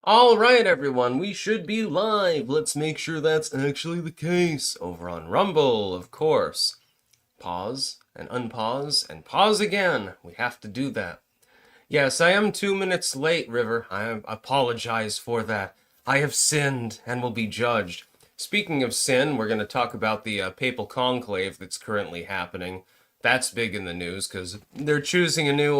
All right, everyone, we should be live. Let's make sure that's actually the case. Over on Rumble, of course. Pause and unpause and pause again. We have to do that. Yes, I am 2 minutes late, River. I apologize for that. I have sinned and will be judged. Speaking of sin, we're going to talk about the Papal Conclave that's currently happening. That's big in the news because they're choosing a new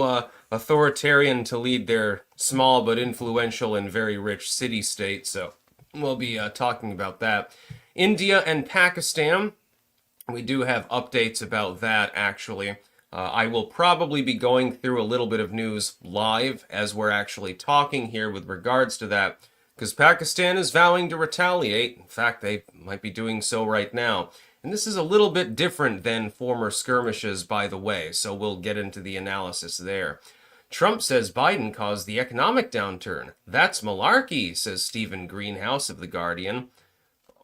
authoritarian to lead their small but influential and very rich city-state. So we'll be talking about that. India and Pakistan. We do have updates about that, actually. I will probably be going through a little bit of news live as we're actually talking here with regards to that, because Pakistan is vowing to retaliate. In fact, they might be doing so right now. And this is a little bit different than former skirmishes, by the way, so we'll get into the analysis there. Trump says Biden caused the economic downturn. That's malarkey, says Stephen Greenhouse of The Guardian.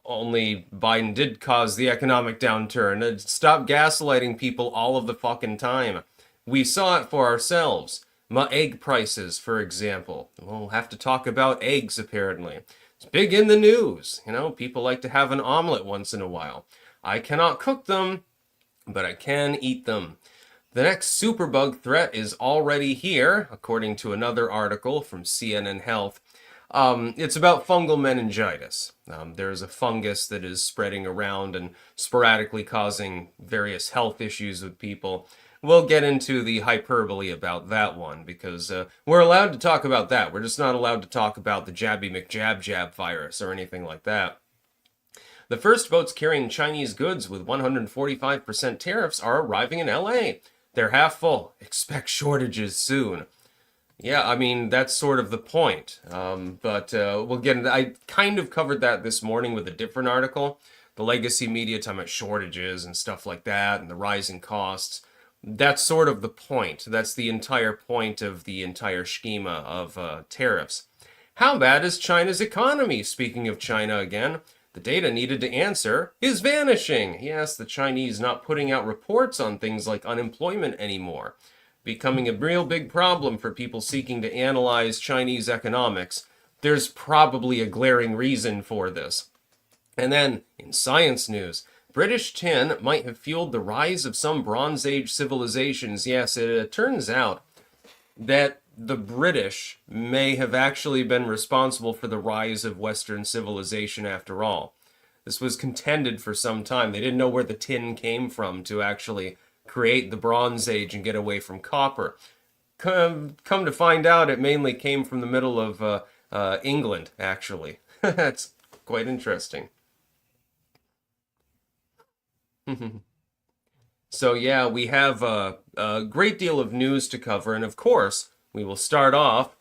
Only Biden did cause the economic downturn. Stop gaslighting people all of the fucking time. We saw it for ourselves. Egg prices, for example. We'll have to talk about eggs, apparently. It's big in the news. You know, people like to have an omelet once in a while. I cannot cook them, but I can eat them. The next superbug threat is already here, according to another article from CNN Health. It's about fungal meningitis. There's a fungus that is spreading around and sporadically causing various health issues with people. We'll get into the hyperbole about that one because we're allowed to talk about that. We're just not allowed to talk about the Jabby McJab virus or anything like that. The first boats carrying Chinese goods with 145% tariffs are arriving in LA. They're half full. Expect shortages soon. Yeah, I mean, that's sort of the point. But we'll get into I kind of covered that this morning with a different article. The legacy media talking about shortages and stuff like that and the rising costs. That's sort of the point. That's the entire point of the entire schema of tariffs. How bad is China's economy? Speaking of China again, the data needed to answer is vanishing. Yes, the Chinese not putting out reports on things like unemployment anymore. Becoming a real big problem for people seeking to analyze Chinese economics. There's probably a glaring reason for this. And then, in science news, British tin might have fueled the rise of some Bronze Age civilizations. Yes, it turns out that the British may have actually been responsible for the rise of Western civilization after all. This was contended for some time. They didn't know where the tin came from to actually create the Bronze Age and get away from copper. Come to find out, it mainly came from the middle of England, actually. That's quite interesting. So yeah, we have a great deal of news to cover, and of course, we will start off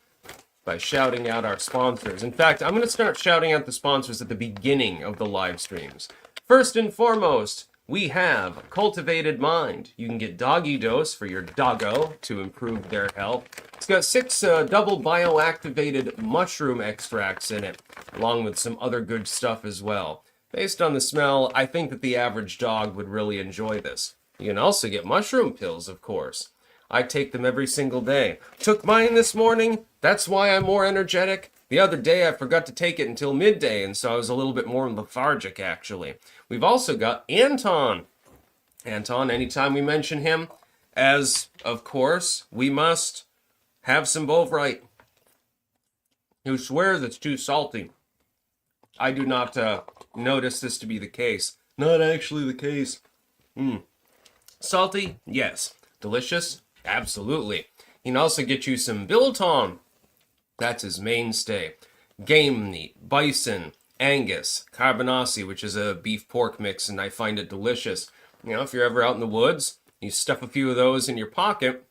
by shouting out our sponsors. In fact, I'm going to start shouting out the sponsors at the beginning of the live streams. First and foremost, we have Cultivated Mind. You can get Doggy Dose for your doggo to improve their health. It's got 6 double bioactivated mushroom extracts in it, along with some other good stuff as well. Based on the smell, I think that the average dog would really enjoy this. You can also get mushroom pills, of course. I take them every single day. Took mine this morning. That's why I'm more energetic. The other day I forgot to take it until midday, and so I was a little bit more lethargic, actually. We've also got Anton. Anton, anytime we mention him, as, of course, we must have some Bovrite. Who swears it's too salty. I do not notice this to be the case. Not actually the case. Salty? Yes. Delicious? Absolutely. He can also get you some biltong. That's his mainstay. Game meat, bison, Angus, carbonasi, which is a beef pork mix, and I find it delicious. You know, if you're ever out in the woods, you stuff a few of those in your pocket,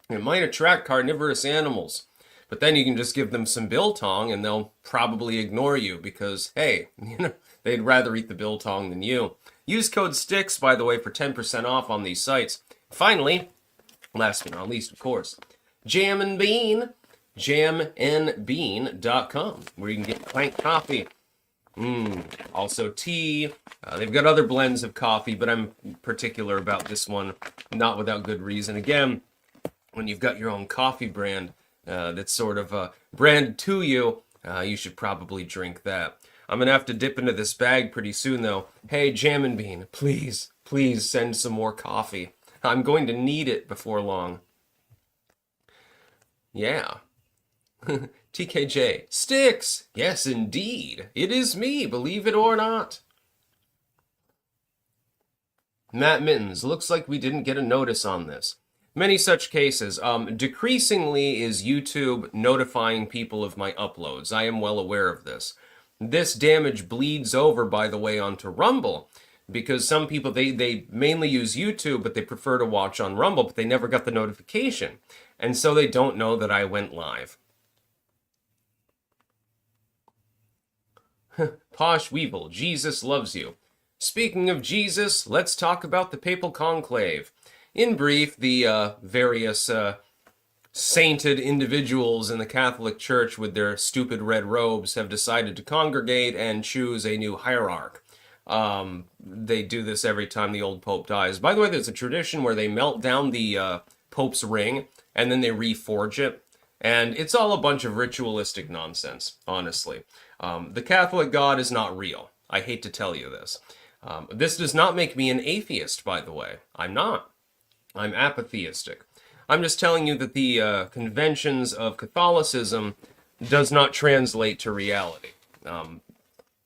it might attract carnivorous animals. But then you can just give them some biltong, and they'll probably ignore you because, hey, you know, they'd rather eat the biltong than you. Use code STICKS, by the way, for 10% off on these sites. Finally, last but not least, of course, Jam and Bean, jamandbean.com, where you can get plant coffee. Also tea. They've got other blends of coffee, but I'm particular about this one, not without good reason. Again, when you've got your own coffee brand that's sort of branded to you, You should probably drink that. I'm gonna have to dip into this bag pretty soon, though. Hey, Jam and Bean, please, please send some more coffee. I'm going to need it before long. Yeah. TKJ. Sticks! Yes, indeed. It is me, believe it or not. Matt Mittens. Looks like we didn't get a notice on this. Many such cases. Decreasingly is YouTube notifying people of my uploads. I am well aware of this. This damage bleeds over, by the way, onto Rumble. Because some people, they mainly use YouTube, but they prefer to watch on Rumble, but they never got the notification. And so they don't know that I went live. Posh Weevil, Jesus loves you. Speaking of Jesus, let's talk about the Papal Conclave. In brief, the various sainted individuals in the Catholic Church with their stupid red robes have decided to congregate and choose a new hierarch. They do this every time the old Pope dies. By the way, there's a tradition where they melt down the Pope's ring and then they reforge it. And it's all a bunch of ritualistic nonsense, honestly. The Catholic God is not real. I hate to tell you this. This does not make me an atheist, by the way. I'm not. I'm apatheistic. I'm just telling you that the conventions of Catholicism does not translate to reality.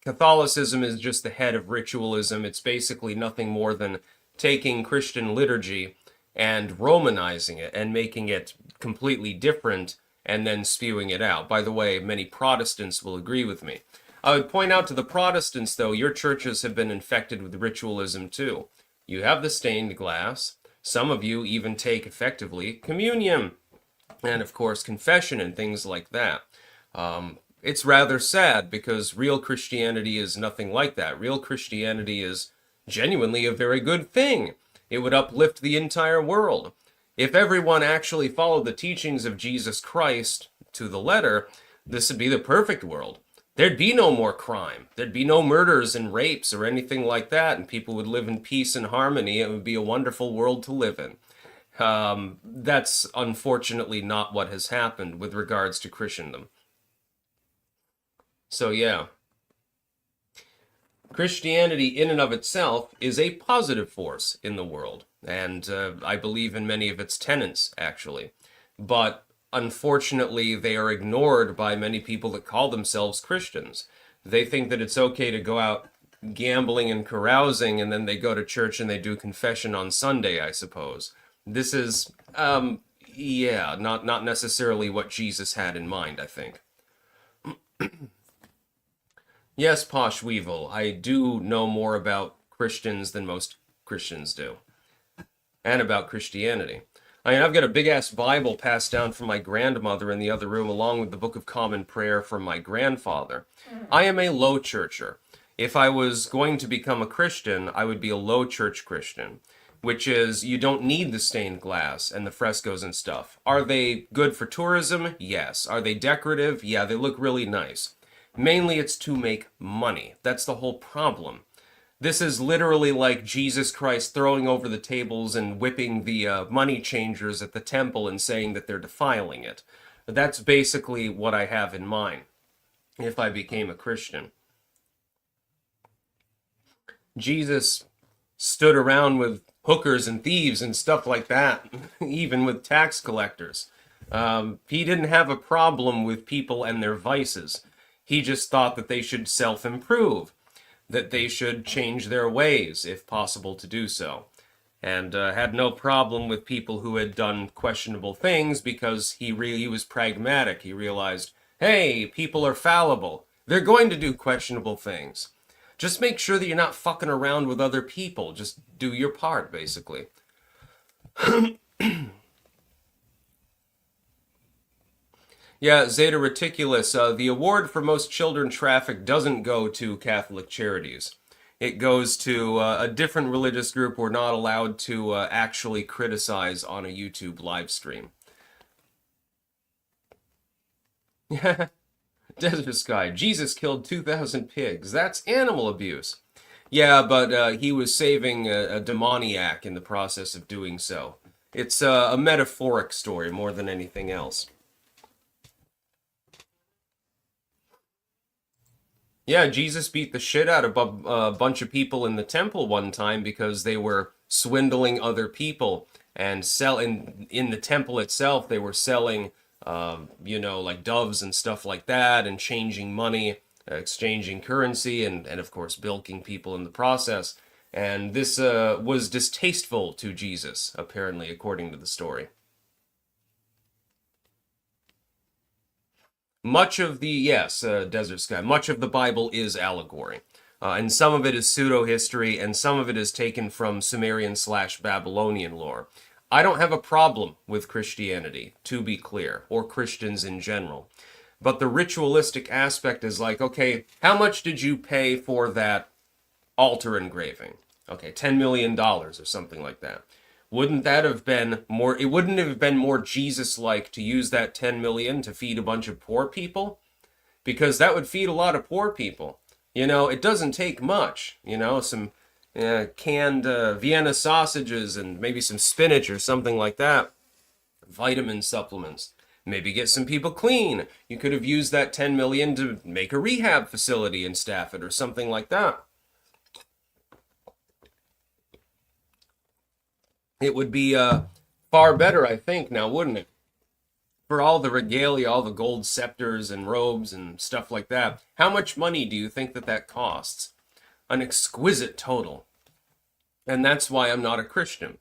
Catholicism is just the head of ritualism. It's basically nothing more than taking Christian liturgy and Romanizing it and making it completely different and then spewing it out. By the way, many Protestants will agree with me. I would point out to the Protestants, though, your churches have been infected with ritualism too. You have the stained glass. Some of you even take, effectively, communion. And, of course, confession and things like that. It's rather sad because real Christianity is nothing like that. Real Christianity is genuinely a very good thing. It would uplift the entire world. If everyone actually followed the teachings of Jesus Christ to the letter, this would be the perfect world. There'd be no more crime. There'd be no murders and rapes or anything like that, and people would live in peace and harmony. It would be a wonderful world to live in. That's unfortunately not what has happened with regards to Christendom. So yeah. Christianity in and of itself is a positive force in the world, and I believe in many of its tenets, actually. But unfortunately, they are ignored by many people that call themselves Christians. They think that it's okay to go out gambling and carousing, and then they go to church and they do confession on Sunday, I suppose. This is, yeah, not necessarily what Jesus had in mind, I think. Yes, Posh Weevil, I do know more about Christians than most Christians do. And about Christianity. I mean, I've got a big-ass Bible passed down from my grandmother in the other room, along with the Book of Common Prayer from my grandfather. I am a low churcher. If I was going to become a Christian, I would be a low church Christian, which is you don't need the stained glass and the frescoes and stuff. Are they good for tourism? Yes. Are they decorative? Yeah, they look really nice. Mainly it's to make money. That's the whole problem. This is literally like Jesus Christ throwing over the tables and whipping the money changers at the temple and saying that they're defiling it. That's basically what I have in mind if I became a Christian. Jesus stood around with hookers and thieves and stuff like that, even with tax collectors. He didn't have a problem with people and their vices. He just thought that they should self-improve, that they should change their ways, if possible to do so, and had no problem with people who had done questionable things because he was pragmatic. He realized, hey, people are fallible. They're going to do questionable things. Just make sure that you're not fucking around with other people. Just do your part, basically. Yeah, Zeta Reticulus, the award for most children trafficked doesn't go to Catholic Charities. It goes to a different religious group we're not allowed to actually criticize on a YouTube live stream. Desert Sky, Jesus killed 2,000 pigs. That's animal abuse. Yeah, but he was saving a demoniac in the process of doing so. It's a metaphoric story more than anything else. Yeah, Jesus beat the shit out of a bunch of people in the temple one time because they were swindling other people and selling in the temple itself. They were selling, like doves and stuff like that, and changing money, exchanging currency, and of course bilking people in the process. And this was distasteful to Jesus, apparently, according to the story. Much of the, yes, Desert Sky, much of the Bible is allegory. And some of it is pseudo history, and some of it is taken from Sumerian/Babylonian lore. I don't have a problem with Christianity, to be clear, or Christians in general. But the ritualistic aspect is like, okay, how much did you pay for that altar engraving? Okay, $10 million or something like that. Wouldn't that have been more, it wouldn't have been more Jesus-like to use that 10 million to feed a bunch of poor people? Because that would feed a lot of poor people. It doesn't take much, some canned Vienna sausages and maybe some spinach or something like that. Vitamin supplements. Maybe get some people clean. You could have used that 10 million to make a rehab facility and staff it or something like that. It would be far better, I think, now, wouldn't it? For all the regalia, all the gold scepters and robes and stuff like that. How much money do you think that costs? An exquisite total. And that's why I'm not a Christian.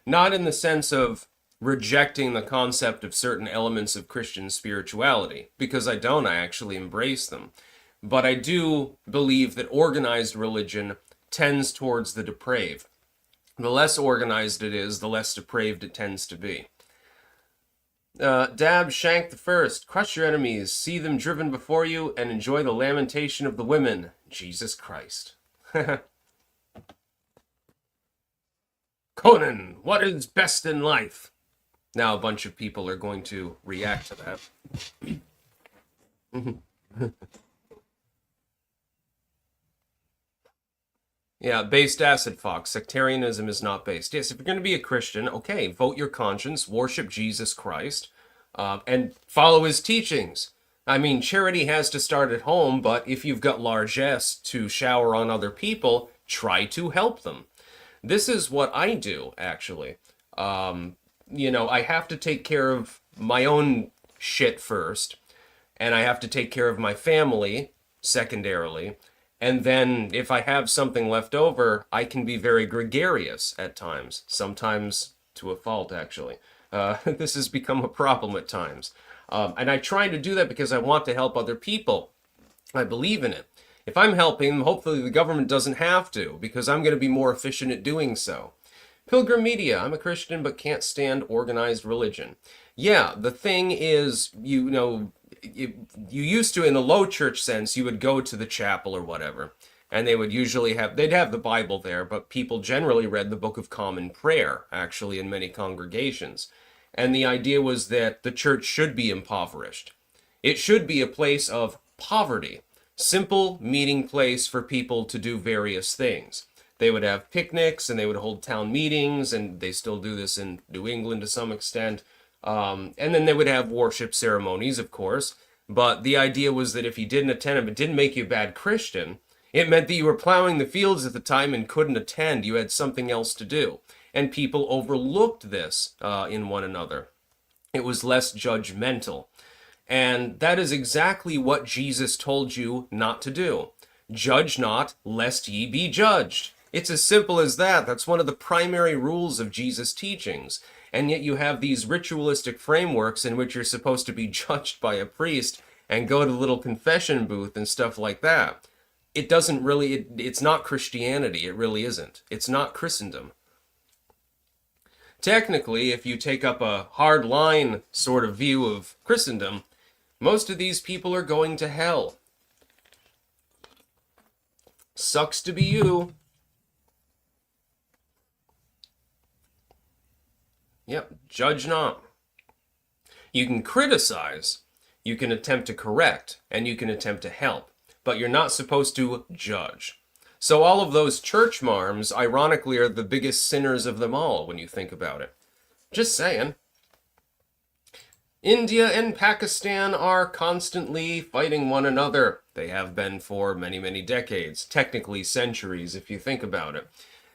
Not in the sense of rejecting the concept of certain elements of Christian spirituality, because I don't, I actually embrace them. But I do believe that organized religion tends towards the depraved. The less organized it is, the less depraved it tends to be. Dab Shank the First. Crush your enemies, see them driven before you, and enjoy the lamentation of the women. Jesus Christ. Conan, what is best in life? Now a bunch of people are going to react to that. Yeah, based acid fox. Sectarianism is not based. Yes, if you're going to be a Christian, okay, vote your conscience, worship Jesus Christ, and follow his teachings. I mean, charity has to start at home, but if you've got largesse to shower on other people, try to help them. This is what I do, actually. I have to take care of my own shit first, and I have to take care of my family secondarily. And then if I have something left over, I can be very gregarious at times, sometimes to a fault, actually. This has become a problem at times. And I try to do that because I want to help other people. I believe in it. If I'm helping, hopefully the government doesn't have to, because I'm going to be more efficient at doing so. Pilgrim Media, I'm a Christian but can't stand organized religion. Yeah, the thing is, you used to, in a low church sense, you would go to the chapel or whatever, and they would usually they'd have the Bible there, but people generally read the Book of Common Prayer, actually, in many congregations. And the idea was that the church should be impoverished. It should be a place of poverty, simple meeting place for people to do various things. They would have picnics and they would hold town meetings, and they still do this in New England to some extent. And then they would have worship ceremonies, of course. But the idea was that if you didn't attend them, it didn't make you a bad Christian. It meant that you were plowing the fields at the time and couldn't attend. You had something else to do. And people overlooked this in one another. It was less judgmental. And that is exactly what Jesus told you not to do. Judge not, lest ye be judged. It's as simple as that. That's one of the primary rules of Jesus' teachings. And yet you have these ritualistic frameworks in which you're supposed to be judged by a priest and go to the little confession booth and stuff like that. It doesn't really, it's not Christianity. It really isn't. It's not Christendom. Technically, if you take up a hard line sort of view of Christendom, most of these people are going to hell. Sucks to be you. Yep, judge not. You can criticize, you can attempt to correct, and you can attempt to help, but you're not supposed to judge. So all of those church marms, ironically, are the biggest sinners of them all when you think about it. Just saying. India and Pakistan are constantly fighting one another. They have been for many, many decades, technically centuries if you think about it.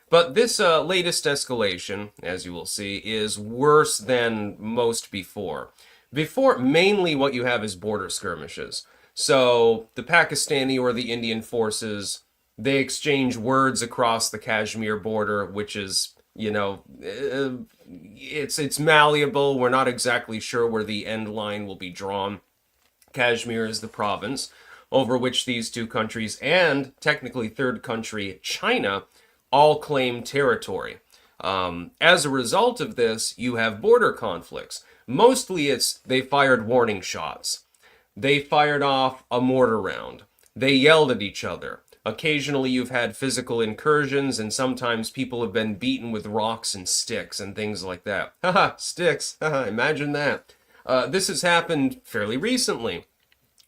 But this latest escalation, as you will see, is worse than most before. Before, mainly what you have is border skirmishes. So the Pakistani or the Indian forces, they exchange words across the Kashmir border, which is, it's malleable. We're not exactly sure where the end line will be drawn. Kashmir is the province over which these two countries and technically third country, China, all claim territory. As a result of this, you have border conflicts. Mostly it's they fired warning shots. They fired off a mortar round. They yelled at each other. Occasionally you've had physical incursions, and sometimes people have been beaten with rocks and sticks and things like that. Haha, sticks. Haha, imagine that. This has happened fairly recently.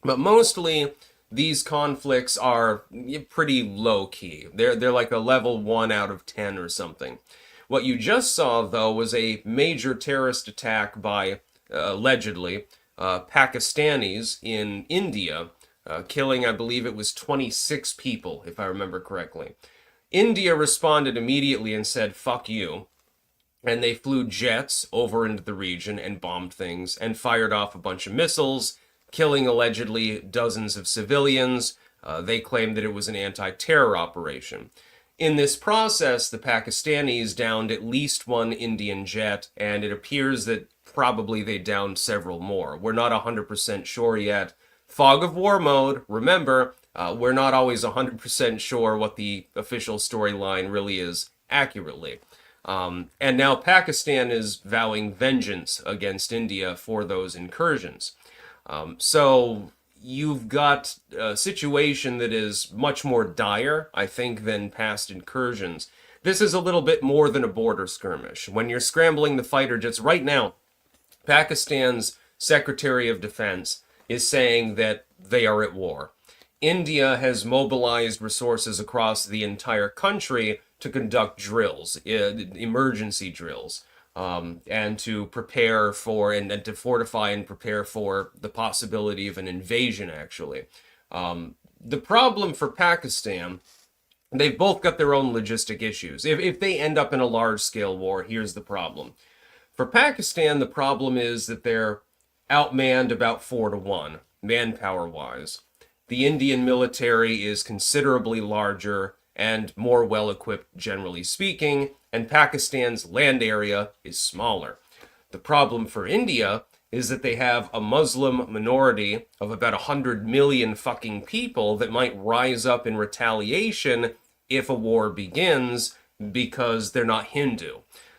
But mostly these conflicts are pretty low-key. They're like a level 1 out of 10 or something. What you just saw, though, was a major terrorist attack by, allegedly, Pakistanis in India, killing, I believe it was 26 people, if I remember correctly. India responded immediately and said, fuck you. And they flew jets over into the region and bombed things and fired off a bunch of missiles, killing allegedly dozens of civilians. They claimed that it was an anti-terror operation. In this process, the Pakistanis downed at least one Indian jet, and it appears that probably they downed several more. We're not 100% sure yet. Fog of war mode, remember, we're not always 100% sure what the official storyline really is accurately. And now Pakistan is vowing vengeance against India for those incursions. So you've got a situation that is much more dire, I think, than past incursions. This is a little bit more than a border skirmish. When you're scrambling the fighter jets right now, Pakistan's Secretary of Defense is saying that they are at war. India has mobilized resources across the entire country to conduct drills, emergency drills, and to prepare for, and to fortify and prepare for the possibility of an invasion, actually. The problem for Pakistan, they've both got their own logistic issues. If they end up in a large-scale war, here's the problem. For Pakistan, the problem is that they're outmanned about 4-1, manpower-wise. The Indian military is considerably larger and more well-equipped, generally speaking, and Pakistan's land area is smaller. The problem for India is that they have a Muslim minority of about 100 million fucking people that might rise up in retaliation if a war begins because they're not Hindu.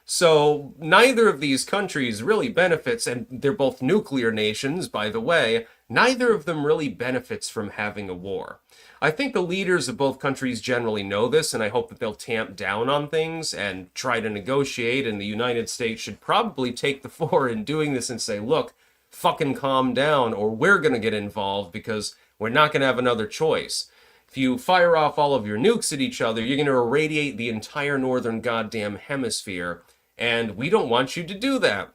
So neither of these countries really benefits, and they're both nuclear nations, by the way, neither of them really benefits from having a war. I think the leaders of both countries generally know this, and I hope that they'll tamp down on things and try to negotiate, and the United States should probably take the fore in doing this and say, look, fucking calm down, or we're going to get involved because we're not going to have another choice. If you fire off all of your nukes at each other, you're going to irradiate the entire northern goddamn hemisphere, and we don't want you to do that.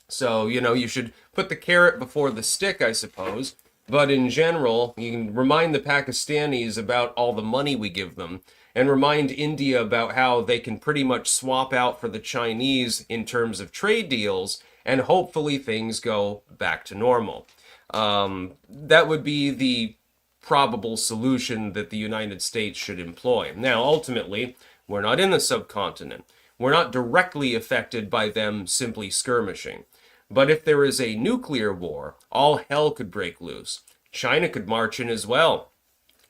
So, you should put the carrot before the stick, I suppose. But in general, you can remind the Pakistanis about all the money we give them, and remind India about how they can pretty much swap out for the Chinese in terms of trade deals, and hopefully things go back to normal. That would be the probable solution that the United States should employ. Now, ultimately, we're not in the subcontinent. We're not directly affected by them simply skirmishing. But if there is a nuclear war, all hell could break loose. China could march in as well.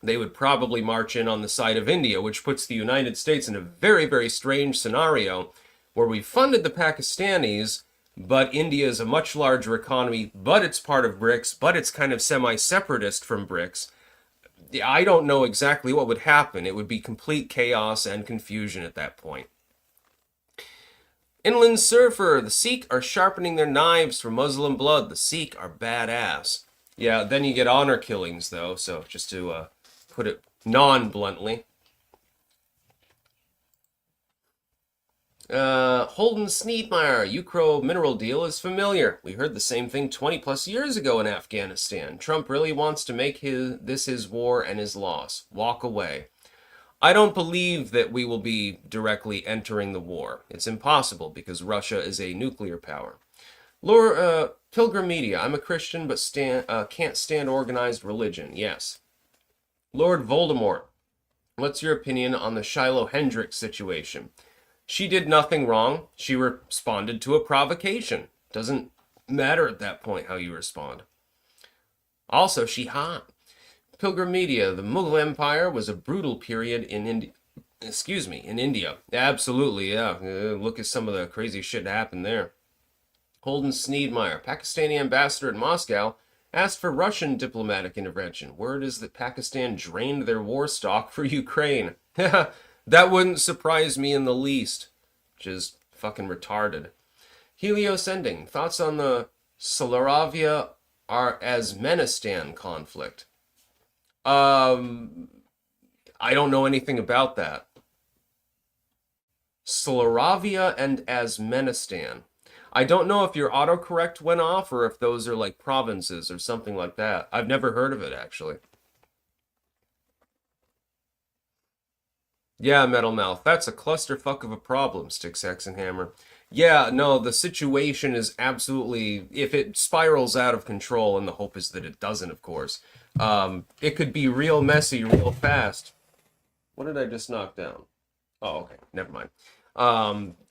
They would probably march in on the side of India, which puts the United States in a very, very strange scenario where we funded the Pakistanis, but India is a much larger economy, but it's part of BRICS, but it's kind of semi-separatist from BRICS. I don't know exactly what would happen. It would be complete chaos and confusion at that point. Inland Surfer, the Sikh are sharpening their knives for Muslim blood. The Sikh are badass. Yeah, then you get honor killings, though, so just to put it non-bluntly. Holden Sneedmeyer, Ukro mineral deal is familiar. We heard the same thing 20 plus years ago in Afghanistan. Trump really wants to make this his war and his loss. Walk away. I don't believe that we will be directly entering the war. It's impossible because Russia is a nuclear power. Lord, Pilgrim Media, I'm a Christian but can't stand organized religion. Yes. Lord Voldemort, what's your opinion on the Shiloh Hendricks situation? She did nothing wrong. She responded to a provocation. Doesn't matter at that point how you respond. Also, she hot. Pilgrim Media, the Mughal Empire was a brutal period in India. In India. Absolutely, yeah. Look at some of the crazy shit that happened there. Holden Sneedmeyer, Pakistani ambassador in Moscow, asked for Russian diplomatic intervention. Word is that Pakistan drained their war stock for Ukraine. That wouldn't surprise me in the least. Which is fucking retarded. Helios Ending, thoughts on the Slaravia-Armenistan conflict? I don't know anything about that. Slaravia and Armenistan. I don't know if your autocorrect went off or if those are like provinces or something like that. I've never heard of it, actually. Yeah, Metal Mouth, that's a clusterfuck of a problem, Sticks Hexenhammer. Yeah, no, the situation is absolutely, if it spirals out of control, and the hope is that it doesn't, of course, it could be real messy real fast. What did I just knock down? Oh, okay, never mind.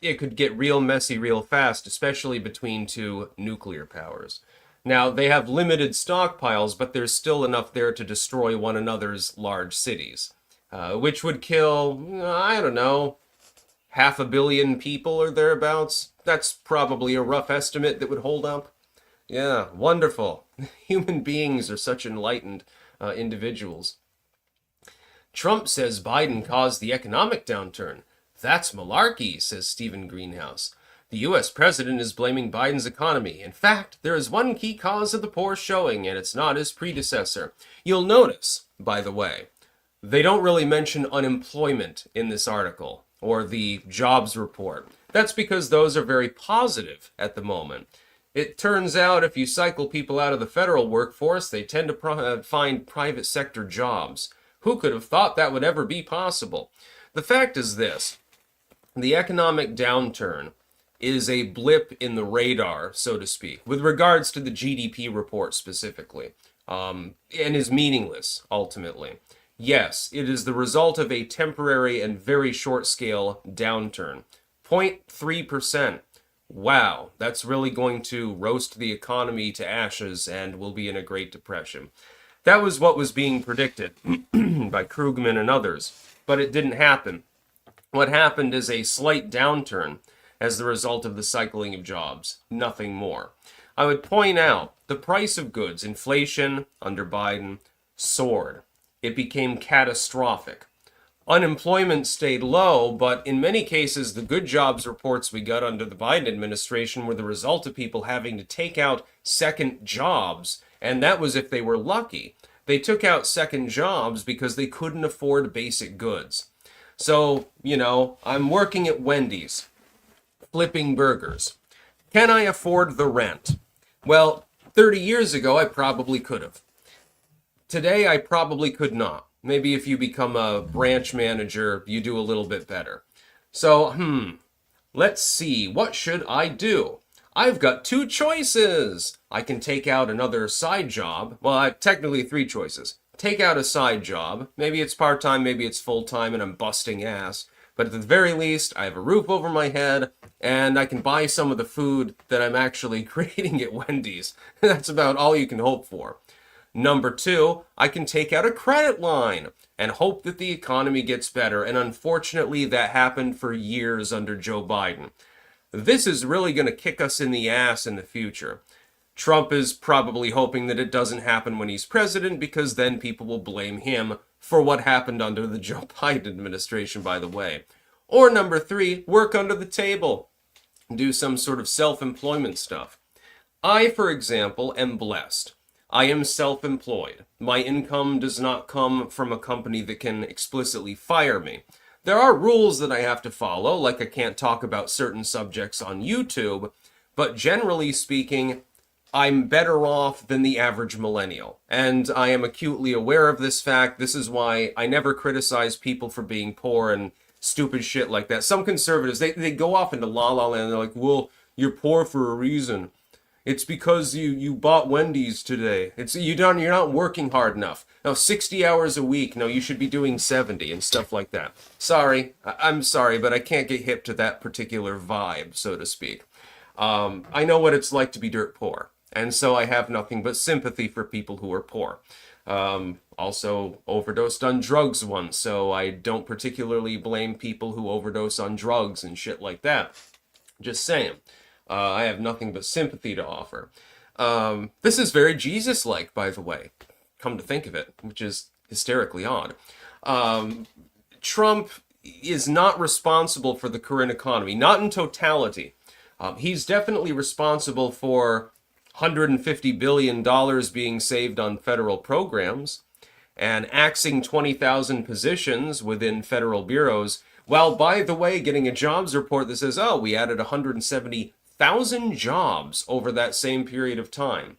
It could get real messy real fast, especially between two nuclear powers. Now, they have limited stockpiles, but there's still enough there to destroy one another's large cities. Which would kill, I don't know, 500 million people or thereabouts. That's probably a rough estimate that would hold up. Yeah, wonderful. Human beings are such enlightened individuals. Trump says Biden caused the economic downturn. That's malarkey, says Stephen Greenhouse. The U.S. president is blaming Biden's economy. In fact, there is one key cause of the poor showing, and it's not his predecessor. You'll notice, by the way, they don't really mention unemployment in this article, or the jobs report. That's because those are very positive at the moment. It turns out if you cycle people out of the federal workforce, they tend to find private sector jobs. Who could have thought that would ever be possible? The fact is this. The economic downturn is a blip in the radar, so to speak, with regards to the GDP report specifically, and is meaningless, ultimately. Yes, it is the result of a temporary and very short-scale downturn. 0.3%. Wow, that's really going to roast the economy to ashes and we'll be in a Great Depression. That was what was being predicted by Krugman and others, but it didn't happen. What happened is a slight downturn as the result of the cycling of jobs, nothing more. I would point out the price of goods, inflation under Biden, soared. It became catastrophic. Unemployment stayed low, but in many cases, the good jobs reports we got under the Biden administration were the result of people having to take out second jobs, and that was if they were lucky. They took out second jobs because they couldn't afford basic goods. So, I'm working at Wendy's, flipping burgers. Can I afford the rent? Well, 30 years ago, I probably could have. Today, I probably could not. Maybe if you become a branch manager, you do a little bit better. So, let's see. What should I do? I've got two choices. I can take out another side job. Well, I have technically three choices. Take out a side job. Maybe it's part-time, maybe it's full-time, and I'm busting ass. But at the very least, I have a roof over my head, and I can buy some of the food that I'm actually creating at Wendy's. That's about all you can hope for. Number two, I can take out a credit line and hope that the economy gets better. And unfortunately, that happened for years under Joe Biden. This is really going to kick us in the ass in the future. Trump is probably hoping that it doesn't happen when he's president because then people will blame him for what happened under the Joe Biden administration, by the way. Or number three, work under the table. Do some sort of self-employment stuff. I, for example, am blessed. I am self-employed. My income does not come from a company that can explicitly fire me. There are rules that I have to follow, like I can't talk about certain subjects on YouTube, but generally speaking, I'm better off than the average millennial. And I am acutely aware of this fact. This is why I never criticize people for being poor and stupid shit like that. Some conservatives, they go off into la la land and they're like, well, you're poor for a reason. It's because you bought Wendy's today. You're not working hard enough. No, 60 hours a week. No, you should be doing 70 and stuff like that. Sorry, I'm sorry, but I can't get hip to that particular vibe, so to speak. I know what it's like to be dirt poor, and so I have nothing but sympathy for people who are poor. Also overdosed on drugs once, so I don't particularly blame people who overdose on drugs and shit like that. Just saying. I have nothing but sympathy to offer. This is very Jesus-like, by the way, come to think of it, which is hysterically odd. Trump is not responsible for the current economy, not in totality. He's definitely responsible for $150 billion being saved on federal programs and axing 20,000 positions within federal bureaus, while, by the way, getting a jobs report that says, oh, we added 170,000 jobs over that same period of time.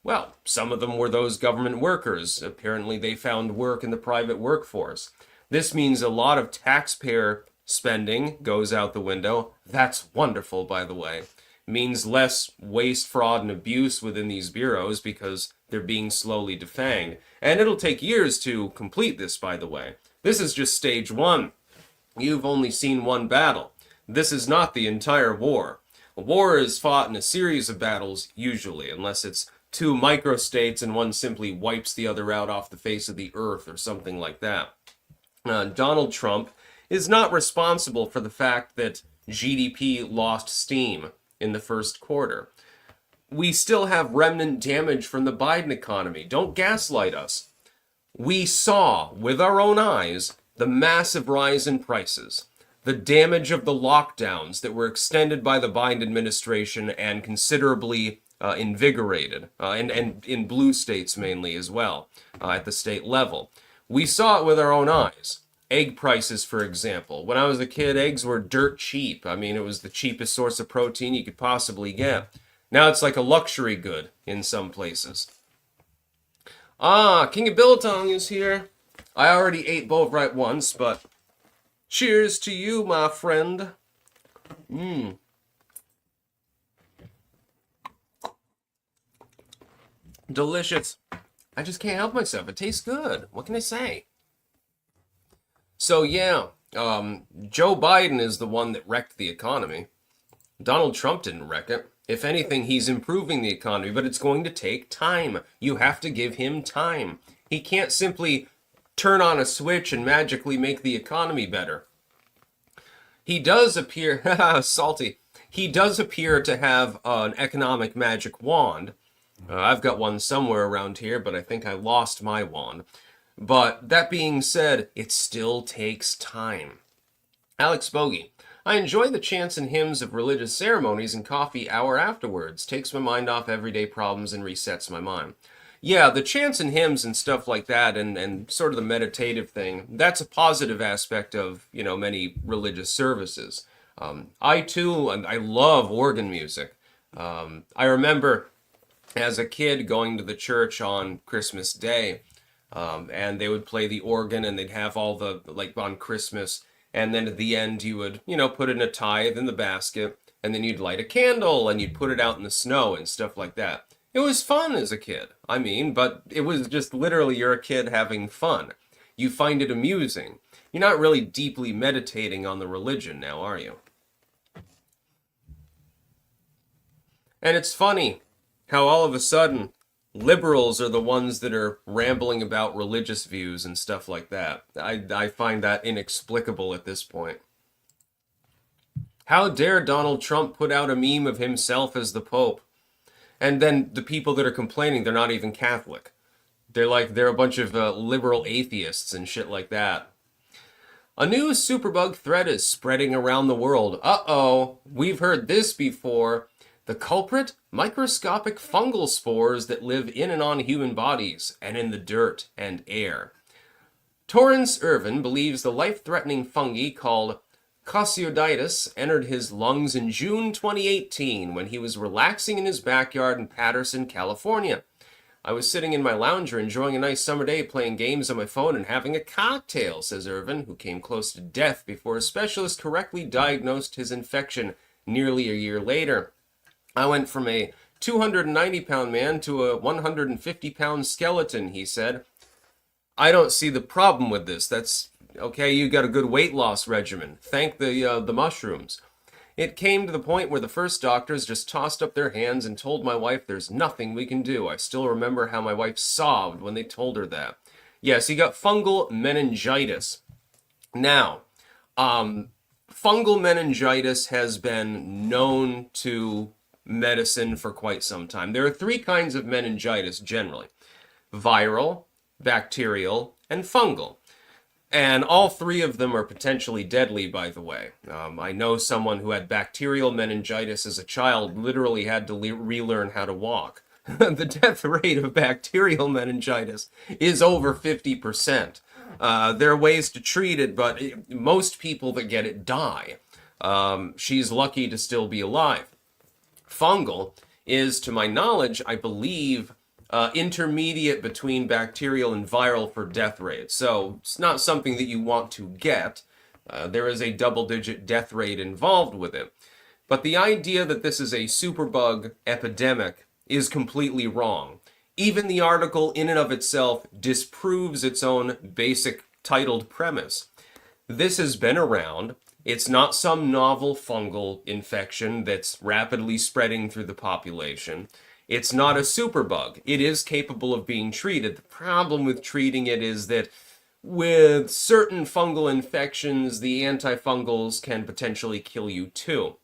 Well, some of them were those government workers. Apparently they found work in the private workforce. This means a lot of taxpayer spending goes out the window. That's wonderful, by the way. Means less waste, fraud, and abuse within these bureaus because they're being slowly defanged. And it'll take years to complete this, by the way. This is just stage one. You've only seen one battle. This is not the entire war. A war is fought in a series of battles, usually, unless it's two microstates and one simply wipes the other out off the face of the earth or something like that. Donald Trump is not responsible for the fact that GDP lost steam in the first quarter. We still have remnant damage from the Biden economy. Don't gaslight us. We saw with our own eyes the massive rise in prices, the damage of the lockdowns that were extended by the Biden administration and considerably invigorated, and in blue states mainly as well, at the state level. We saw it with our own eyes. Egg prices, for example. When I was a kid, eggs were dirt cheap. I mean, it was the cheapest source of protein you could possibly get. Now it's like a luxury good in some places. King of Biltong is here. I already ate both right once, but cheers to you, my friend. Delicious. I just can't help myself. It tastes good. What can I say? So yeah, Joe Biden is the one that wrecked the economy. Donald Trump didn't wreck it. If anything, he's improving the economy, but it's going to take time. You have to give him time. He can't simply turn on a switch and magically make the economy better. He does appear, salty, he does appear to have an economic magic wand. I've got one somewhere around here, but I think I lost my wand. But that being said, it still takes time. Alex Bogey. I enjoy the chants and hymns of religious ceremonies and coffee hour afterwards. Takes my mind off everyday problems and resets my mind. Yeah, the chants and hymns and stuff like that and sort of the meditative thing, that's a positive aspect of, many religious services. I too, I love organ music. I remember as a kid going to the church on Christmas Day, and they would play the organ and they'd have all the, like on Christmas, and then at the end you would, put in a tithe in the basket, and then you'd light a candle and you'd put it out in the snow and stuff like that. It was fun as a kid, but it was just literally you're a kid having fun. You find it amusing. You're not really deeply meditating on the religion now, are you? And it's funny how all of a sudden liberals are the ones that are rambling about religious views and stuff like that. I find that inexplicable at this point. How dare Donald Trump put out a meme of himself as the Pope? And then the people that are complaining, they're not even Catholic. They're a bunch of liberal atheists and shit like that. A new superbug threat is spreading around the world. Uh-oh, we've heard this before. The culprit? Microscopic fungal spores that live in and on human bodies and in the dirt and air. Torrance Irvin believes the life-threatening fungi called Coccidioides entered his lungs in June 2018 when he was relaxing in his backyard in Patterson, California. I was sitting in my lounger enjoying a nice summer day playing games on my phone and having a cocktail, says Irvin, who came close to death before a specialist correctly diagnosed his infection nearly a year later. I went from a 290-pound man to a 150-pound skeleton, he said. I don't see the problem with this. That's okay, you got a good weight loss regimen. Thank the mushrooms. It came to the point where the first doctors just tossed up their hands and told my wife there's nothing we can do. I still remember how my wife sobbed when they told her that. Yes, he got fungal meningitis. Now, fungal meningitis has been known to medicine for quite some time. There are three kinds of meningitis generally: viral, bacterial, and fungal. And all three of them are potentially deadly, by the way. I know someone who had bacterial meningitis as a child, literally had to relearn how to walk. The death rate of bacterial meningitis is over 50%. There are ways to treat it, but most people that get it die. She's lucky to still be alive. Fungal is, to my knowledge, I believe, intermediate between bacterial and viral for death rate. So it's not something that you want to get. There is a double-digit death rate involved with it. But the idea that this is a superbug epidemic is completely wrong. Even the article in and of itself disproves its own basic titled premise. This has been around. It's not some novel fungal infection that's rapidly spreading through the population. It's not a superbug. It is capable of being treated. The problem with treating it is that with certain fungal infections, the antifungals can potentially kill you too.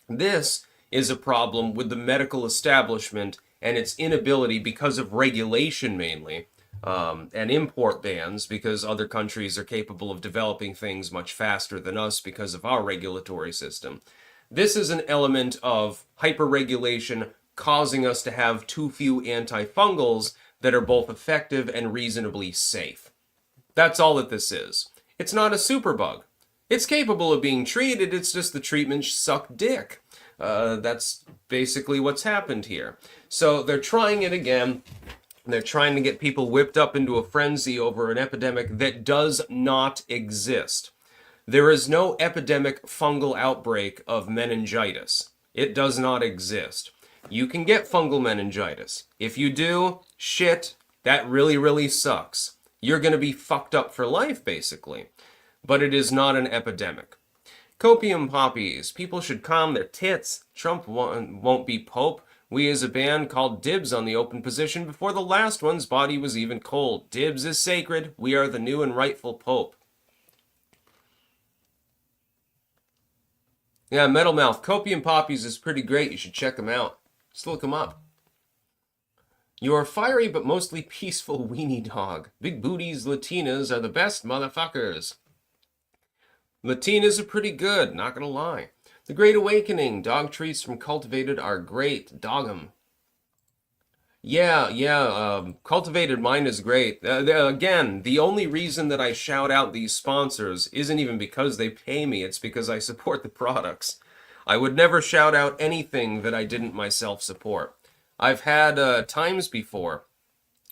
This is a problem with the medical establishment and its inability, because of regulation mainly, and import bans, because other countries are capable of developing things much faster than us because of our regulatory system. This is an element of hyper-regulation causing us to have too few antifungals that are both effective and reasonably safe. That's all that this is. It's not a superbug. It's capable of being treated, it's just the treatment sucked dick. That's basically what's happened here. So they're trying it again. They're trying to get people whipped up into a frenzy over an epidemic that does not exist. There is no epidemic fungal outbreak of meningitis. It does not exist. You can get fungal meningitis. If you do, shit, that really, really sucks. You're going to be fucked up for life, basically. But it is not an epidemic. Copium poppies. People should calm their tits. Trump won't be Pope. We as a band called dibs on the open position before the last one's body was even cold. Dibs is sacred. We are the new and rightful Pope. Yeah, Metal Mouth. Copium poppies is pretty great. You should check them out. Just look them up. You're fiery but mostly peaceful weenie dog. Big booties Latinas are the best motherfuckers. Latinas are pretty good, not gonna lie. The Great Awakening. Dog treats from Cultivated are great. Dog 'em. Yeah, Cultivated Mind is great. Again, the only reason that I shout out these sponsors isn't even because they pay me, it's because I support the products. I would never shout out anything that I didn't myself support. I've had times before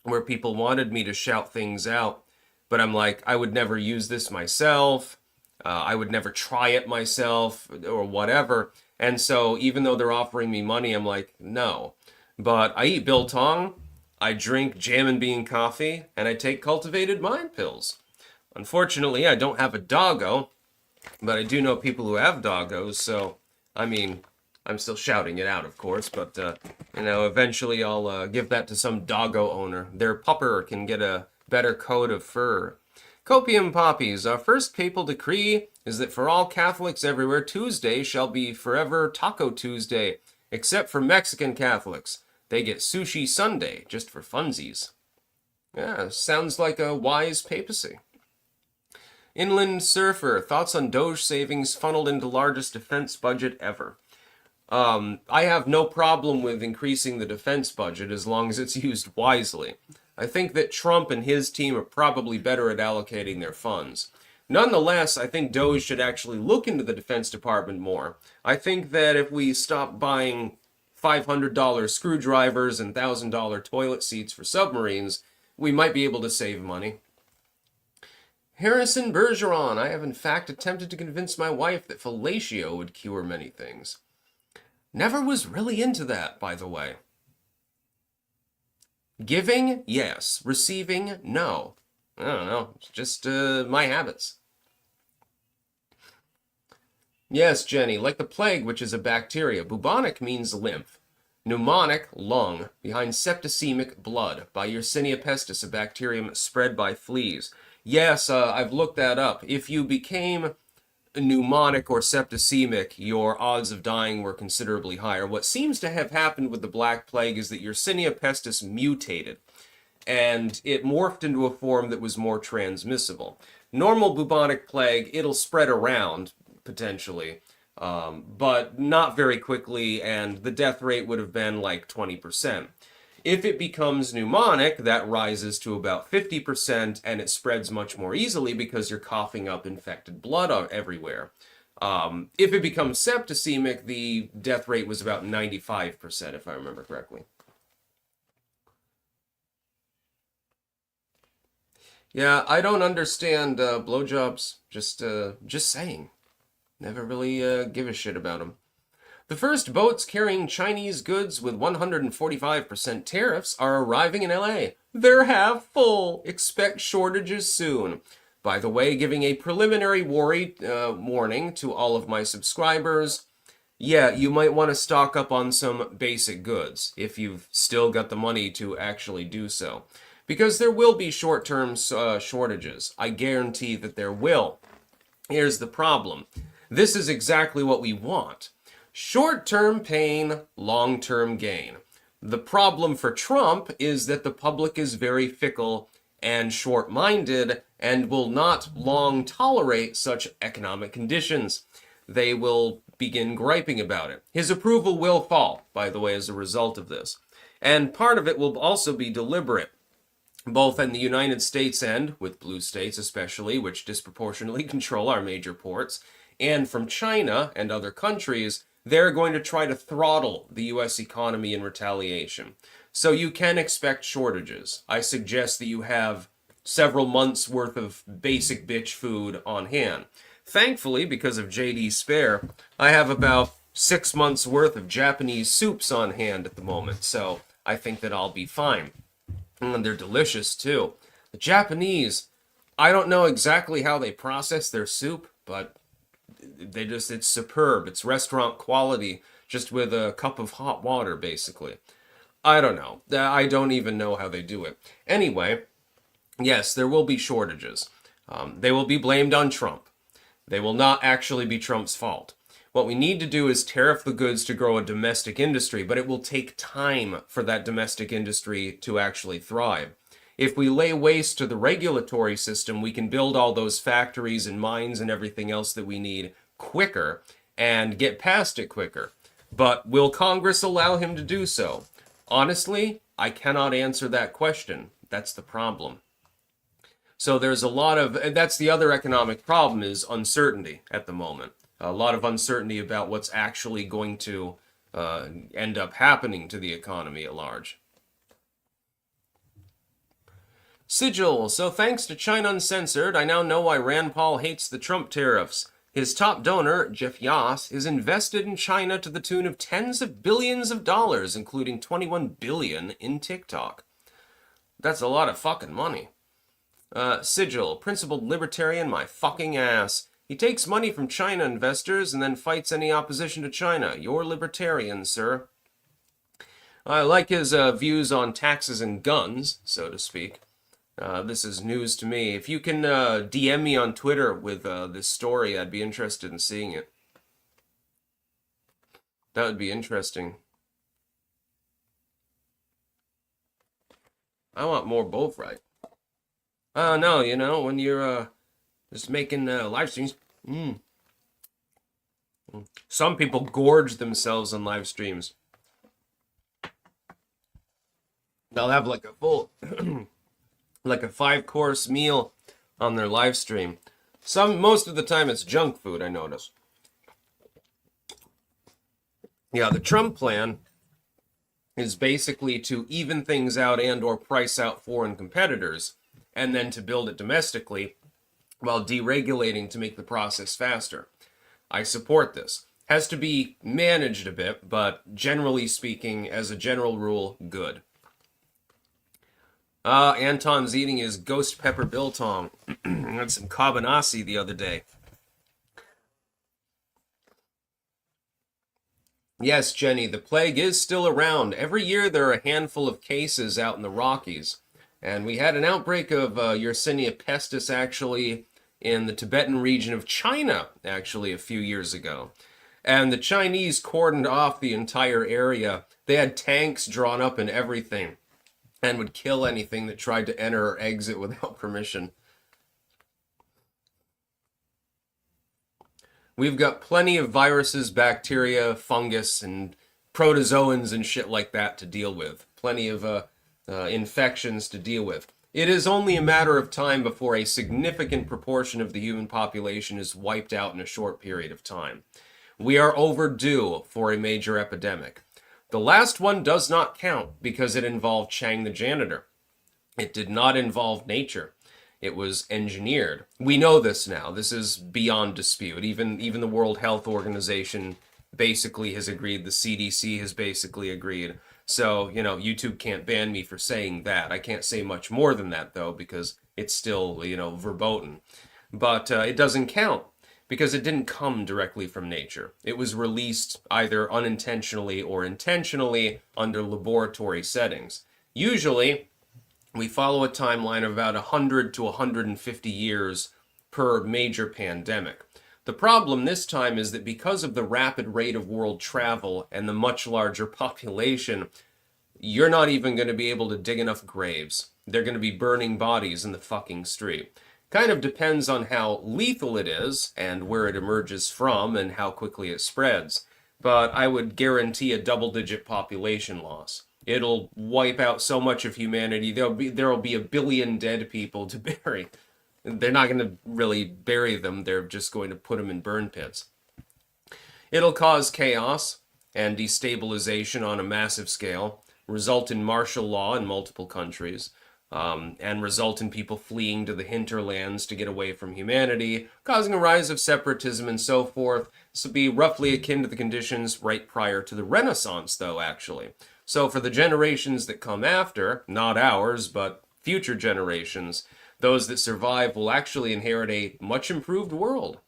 where people wanted me to shout things out, but I'm like, I would never use this myself. I would never try it myself or whatever. And so even though they're offering me money, I'm like, no. But I eat biltong, I drink jam and bean coffee, and I take Cultivated Mind pills. Unfortunately, I don't have a doggo, but I do know people who have doggos, so, I mean, I'm still shouting it out, of course, but, eventually I'll give that to some doggo owner. Their pupper can get a better coat of fur. Copium poppies. Our first papal decree is that for all Catholics everywhere, Tuesday shall be forever Taco Tuesday, except for Mexican Catholics. They get Sushi Sunday, just for funsies. Yeah, sounds like a wise papacy. Inland Surfer. Thoughts on Doge savings funneled into largest defense budget ever. I have no problem with increasing the defense budget as long as it's used wisely. I think that Trump and his team are probably better at allocating their funds. Nonetheless, I think Doge should actually look into the Defense Department more. I think that if we stop buying $500 screwdrivers and $1,000 toilet seats for submarines, we might be able to save money. Harrison Bergeron, I have in fact attempted to convince my wife that fellatio would cure many things. Never was really into that, by the way. Giving, yes. Receiving, no. I don't know. It's just my habits. Yes, Jenny, like the plague, which is a bacteria. Bubonic means lymph. Pneumonic, lung. Behind septicemic, blood. By Yersinia pestis, a bacterium spread by fleas. Yes, I've looked that up. If you became pneumonic or septicemic, your odds of dying were considerably higher. What seems to have happened with the Black Plague is that Yersinia pestis mutated, and it morphed into a form that was more transmissible. Normal bubonic plague, it'll spread around, potentially, but not very quickly, and the death rate would have been like 20%. If it becomes pneumonic, that rises to about 50%, and it spreads much more easily because you're coughing up infected blood everywhere. If it becomes septicemic, the death rate was about 95%, if I remember correctly. Yeah, I don't understand blowjobs. Just saying. Never really give a shit about them. The first boats carrying Chinese goods with 145% tariffs are arriving in LA. They're half full. Expect shortages soon. By the way, giving a preliminary warning to all of my subscribers. Yeah, you might want to stock up on some basic goods if you've still got the money to actually do so. Because there will be short-term shortages. I guarantee that there will. Here's the problem. This is exactly what we want. Short-term pain, long-term gain. The problem for Trump is that the public is very fickle and short-minded and will not long tolerate such economic conditions. They will begin griping about it. His approval will fall, by the way, as a result of this. And part of it will also be deliberate, both in the United States and, with blue states especially, which disproportionately control our major ports, and from China and other countries. They're going to try to throttle the U.S. economy in retaliation. So you can expect shortages. I suggest that you have several months' worth of basic bitch food on hand. Thankfully, because of JD Spare, I have about 6 months' worth of Japanese soups on hand at the moment, so I think that I'll be fine. And they're delicious, too. The Japanese, I don't know exactly how they process their soup, but it's superb. It's restaurant quality, just with a cup of hot water, basically. I don't know. I don't even know how they do it. Anyway, yes, there will be shortages. They will be blamed on Trump. They will not actually be Trump's fault. What we need to do is tariff the goods to grow a domestic industry, but it will take time for that domestic industry to actually thrive. If we lay waste to the regulatory system, we can build all those factories and mines and everything else that we need quicker and get past it quicker. But will Congress allow him to do so? Honestly, I cannot answer that question. That's the problem. So there's a lot of, and that's the other economic problem, is uncertainty at the moment. A lot of uncertainty about what's actually going to end up happening to the economy at large. Sigil, so thanks to China Uncensored, I now know why Rand Paul hates the Trump tariffs. His top donor, Jeff Yass, is invested in China to the tune of tens of billions of dollars, including $21 billion in TikTok. That's a lot of fucking money. Sigil, principled libertarian, my fucking ass. He takes money from China investors and then fights any opposition to China. You're libertarian, sir. I like his views on taxes and guns, so to speak. This is news to me. If you can DM me on Twitter with this story, I'd be interested in seeing it. That would be interesting. I want more both right. No, you know, when you're just making live streams. Some people gorge themselves on live streams. They'll have like a full, like a 5-course meal on their live stream. Most of the time it's junk food, I notice. Yeah, the Trump plan is basically to even things out and or price out foreign competitors, and then to build it domestically while deregulating to make the process faster. I support this. Has to be managed a bit, but generally speaking, as a general rule, good. Anton's eating his ghost pepper biltong. Had some cabanasi the other day. Yes, Jenny, the plague is still around. Every year there are a handful of cases out in the Rockies. And we had an outbreak of Yersinia pestis actually in the Tibetan region of China actually a few years ago. And the Chinese cordoned off the entire area. They had tanks drawn up and everything and would kill anything that tried to enter or exit without permission. We've got plenty of viruses, bacteria, fungus, and protozoans and shit like that to deal with. Plenty of infections to deal with. It is only a matter of time before a significant proportion of the human population is wiped out in a short period of time. We are overdue for a major epidemic. The last one does not count because it involved Chang the janitor. It did not involve nature. It was engineered. We know this now. This is beyond dispute. Even the World Health Organization basically has agreed. The CDC has basically agreed. So, YouTube can't ban me for saying that. I can't say much more than that, though, because it's still, verboten. But it doesn't count because it didn't come directly from nature. It was released either unintentionally or intentionally under laboratory settings. Usually, we follow a timeline of about 100 to 150 years per major pandemic. The problem this time is that because of the rapid rate of world travel and the much larger population, you're not even going to be able to dig enough graves. They're going to be burning bodies in the fucking street. Kind of depends on how lethal it is and where it emerges from and how quickly it spreads. But I would guarantee a double-digit population loss. It'll wipe out so much of humanity. There'll be a billion dead people to bury. They're not going to really bury them. They're just going to put them in burn pits. It'll cause chaos and destabilization on a massive scale, result in martial law in multiple countries, and result in people fleeing to the hinterlands to get away from humanity, causing a rise of separatism and so forth. This will be roughly akin to the conditions right prior to the Renaissance, though, actually. So for the generations that come after, not ours, but future generations, those that survive will actually inherit a much improved world.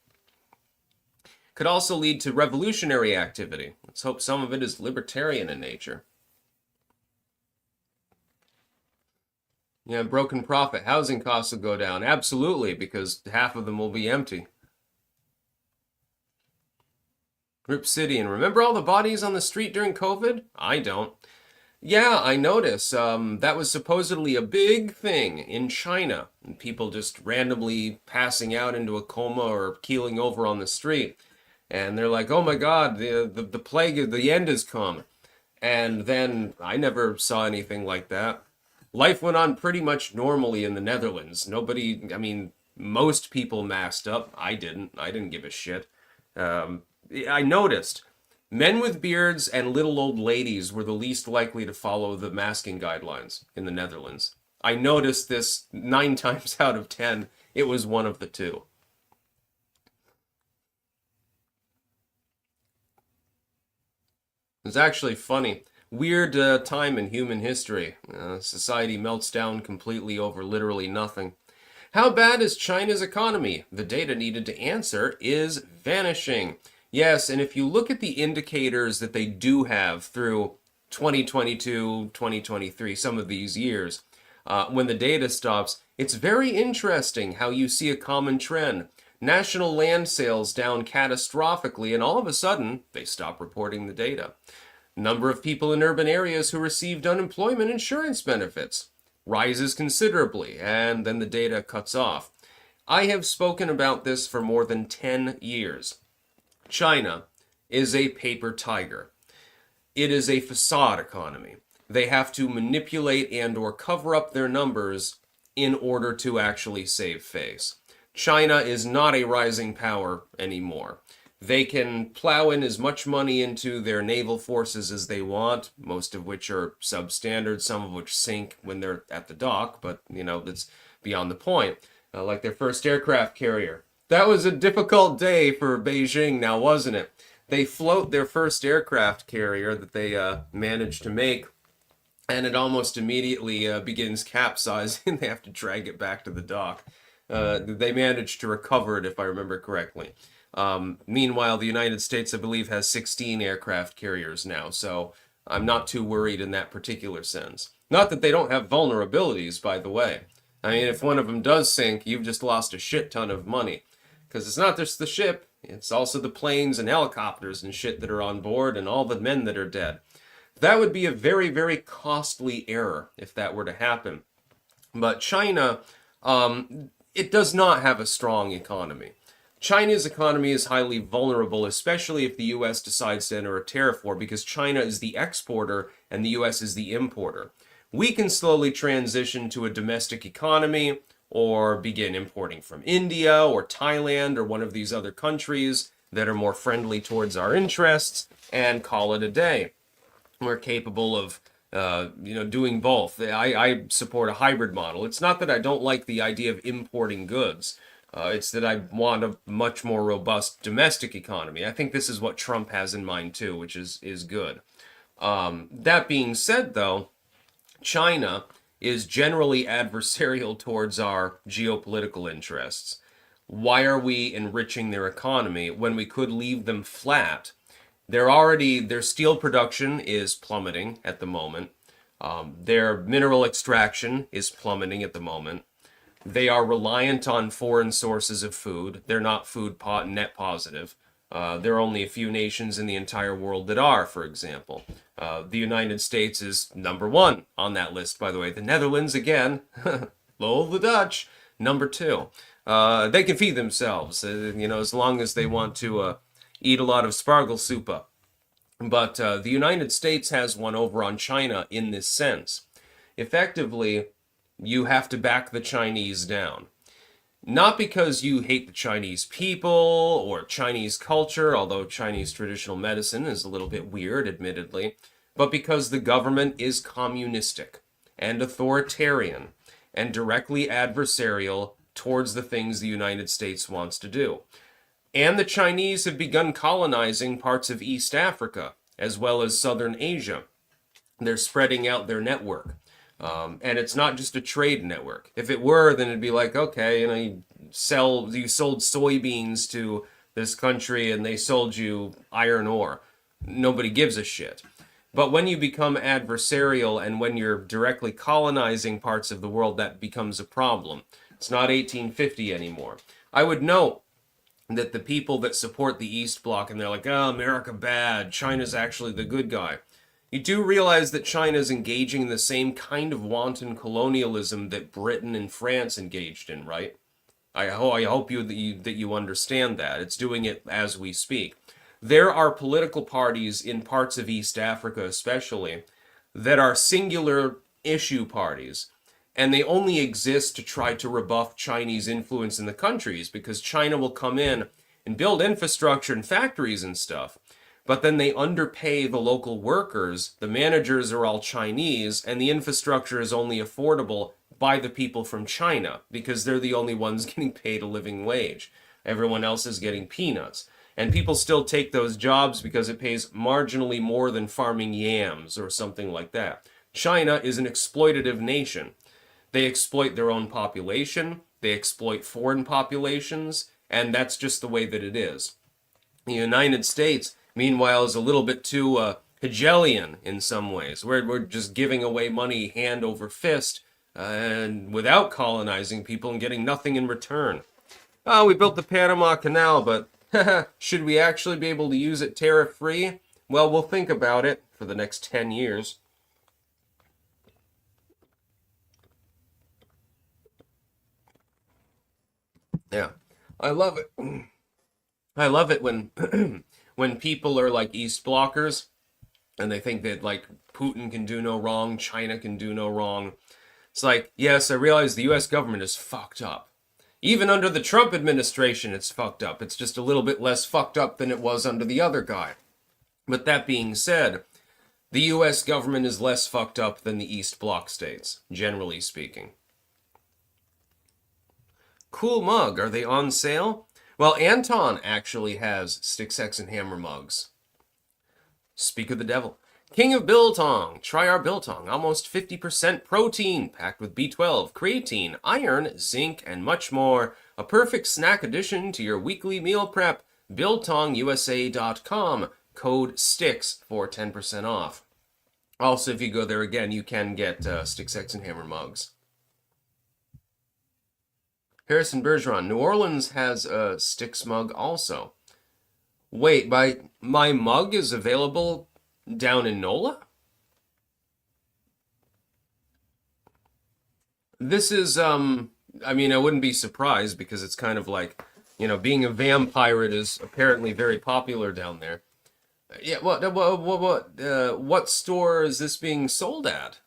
Could also lead to revolutionary activity. Let's hope some of it is libertarian in nature. Yeah, broken profit. Housing costs will go down. Absolutely, because half of them will be empty. Ripsidian, remember all the bodies on the street during COVID? I don't. Yeah, I notice. That was supposedly a big thing in China. And people just randomly passing out into a coma or keeling over on the street. And they're like, oh my God, the plague, the end has come. And then I never saw anything like that. Life went on pretty much normally in the Netherlands. Most people masked up. I didn't give a shit. I noticed men with beards and little old ladies were the least likely to follow the masking guidelines in the Netherlands. I noticed this 9 times out of 10. It was one of the two. It's actually funny. Weird time in human history. Society melts down completely over literally nothing. How bad is China's economy? The data needed to answer is vanishing. Yes, and if you look at the indicators that they do have through 2022, 2023, some of these years, when the data stops, it's very interesting how you see a common trend. National land sales down catastrophically, and all of a sudden, they stop reporting the data. Number of people in urban areas who received unemployment insurance benefits rises considerably, and then the data cuts off. I have spoken about this for more than 10 years. China is a paper tiger. It is a facade economy. they have to manipulate and or cover up their numbers in order to actually save face. China is not a rising power anymore. They can plow in as much money into their naval forces as they want, most of which are substandard, some of which sink when they're at the dock, but, that's beyond the point. Like their first aircraft carrier. That was a difficult day for Beijing now, wasn't it? They float their first aircraft carrier that they managed to make, and it almost immediately begins capsizing. They have to drag it back to the dock. They managed to recover it, if I remember correctly. Meanwhile, the United States, I believe, has 16 aircraft carriers now, so I'm not too worried in that particular sense. Not that they don't have vulnerabilities, by the way. I mean, if one of them does sink, you've just lost a shit ton of money. Because it's not just the ship, it's also the planes and helicopters and shit that are on board and all the men that are dead. That would be a very, very costly error if that were to happen. But China, it does not have a strong economy. China's economy is highly vulnerable, especially if the U.S. decides to enter a tariff war, because China is the exporter and the U.S. is the importer. We can slowly transition to a domestic economy or begin importing from India or Thailand or one of these other countries that are more friendly towards our interests and call it a day. We're capable of doing both. I support a hybrid model. It's not that I don't like the idea of importing goods. It's that I want a much more robust domestic economy. I think this is what Trump has in mind too, which is good. That being said, though, China is generally adversarial towards our geopolitical interests. Why are we enriching their economy when we could leave them flat? Their steel production is plummeting at the moment. Their mineral extraction is plummeting at the moment. They are reliant on foreign sources of food. They're not net positive. There are only a few nations in the entire world that are, for example. The United States is number one on that list, by the way. The Netherlands, again, lol the Dutch, number two. They can feed themselves, as long as they want to eat a lot of sparkle soup. But the United States has one over on China in this sense. Effectively, you have to back the Chinese down. Not because you hate the Chinese people or Chinese culture, although Chinese traditional medicine is a little bit weird, admittedly, but because the government is communistic and authoritarian and directly adversarial towards the things the United States wants to do. And the Chinese have begun colonizing parts of East Africa, as well as Southern Asia. They're spreading out their network. And it's not just a trade network. If it were, then it'd be like, okay, you sold soybeans to this country and they sold you iron ore. Nobody gives a shit. But when you become adversarial and when you're directly colonizing parts of the world, that becomes a problem. It's not 1850 anymore. I would note that the people that support the East Bloc and they're like, oh, America bad, China's actually the good guy. You do realize that China is engaging in the same kind of wanton colonialism that Britain and France engaged in, right? I hope that you understand that. It's doing it as we speak. There are political parties in parts of East Africa especially that are singular issue parties, and they only exist to try to rebuff Chinese influence in the countries because China will come in and build infrastructure and factories and stuff. But then they underpay the local workers, the managers are all Chinese, and the infrastructure is only affordable by the people from China because they're the only ones getting paid a living wage. Everyone else is getting peanuts. And people still take those jobs because it pays marginally more than farming yams or something like that. China is an exploitative nation. They exploit their own population, they exploit foreign populations, and that's just the way that it is. The United States, meanwhile, is a little bit too Hegelian in some ways. We're just giving away money hand over fist and without colonizing people and getting nothing in return. Oh, we built the Panama Canal, but should we actually be able to use it tariff-free? Well, we'll think about it for the next 10 years. Yeah, I love it. I love it when when people are like East Blockers and they think that like Putin can do no wrong, China can do no wrong. It's like, yes, I realize the US government is fucked up. Even under the Trump administration, it's fucked up. It's just a little bit less fucked up than it was under the other guy. But that being said, the US government is less fucked up than the East Bloc states, generally speaking. Cool mug. Are they on sale? Well, Anton actually has Stick, Sex, and Hammer mugs. Speak of the devil. King of Biltong. Try our Biltong. Almost 50% protein, packed with B12, creatine, iron, zinc, and much more. A perfect snack addition to your weekly meal prep. BiltongUSA.com. Code STICKS for 10% off. Also, if you go there again, you can get Stick, Sex, and Hammer mugs. Harrison Bergeron. New Orleans has a Sticks mug also. Wait, my mug is available down in NOLA? This is, I mean, I wouldn't be surprised because it's kind of like, being a vampire is apparently very popular down there. Yeah, what store is this being sold at?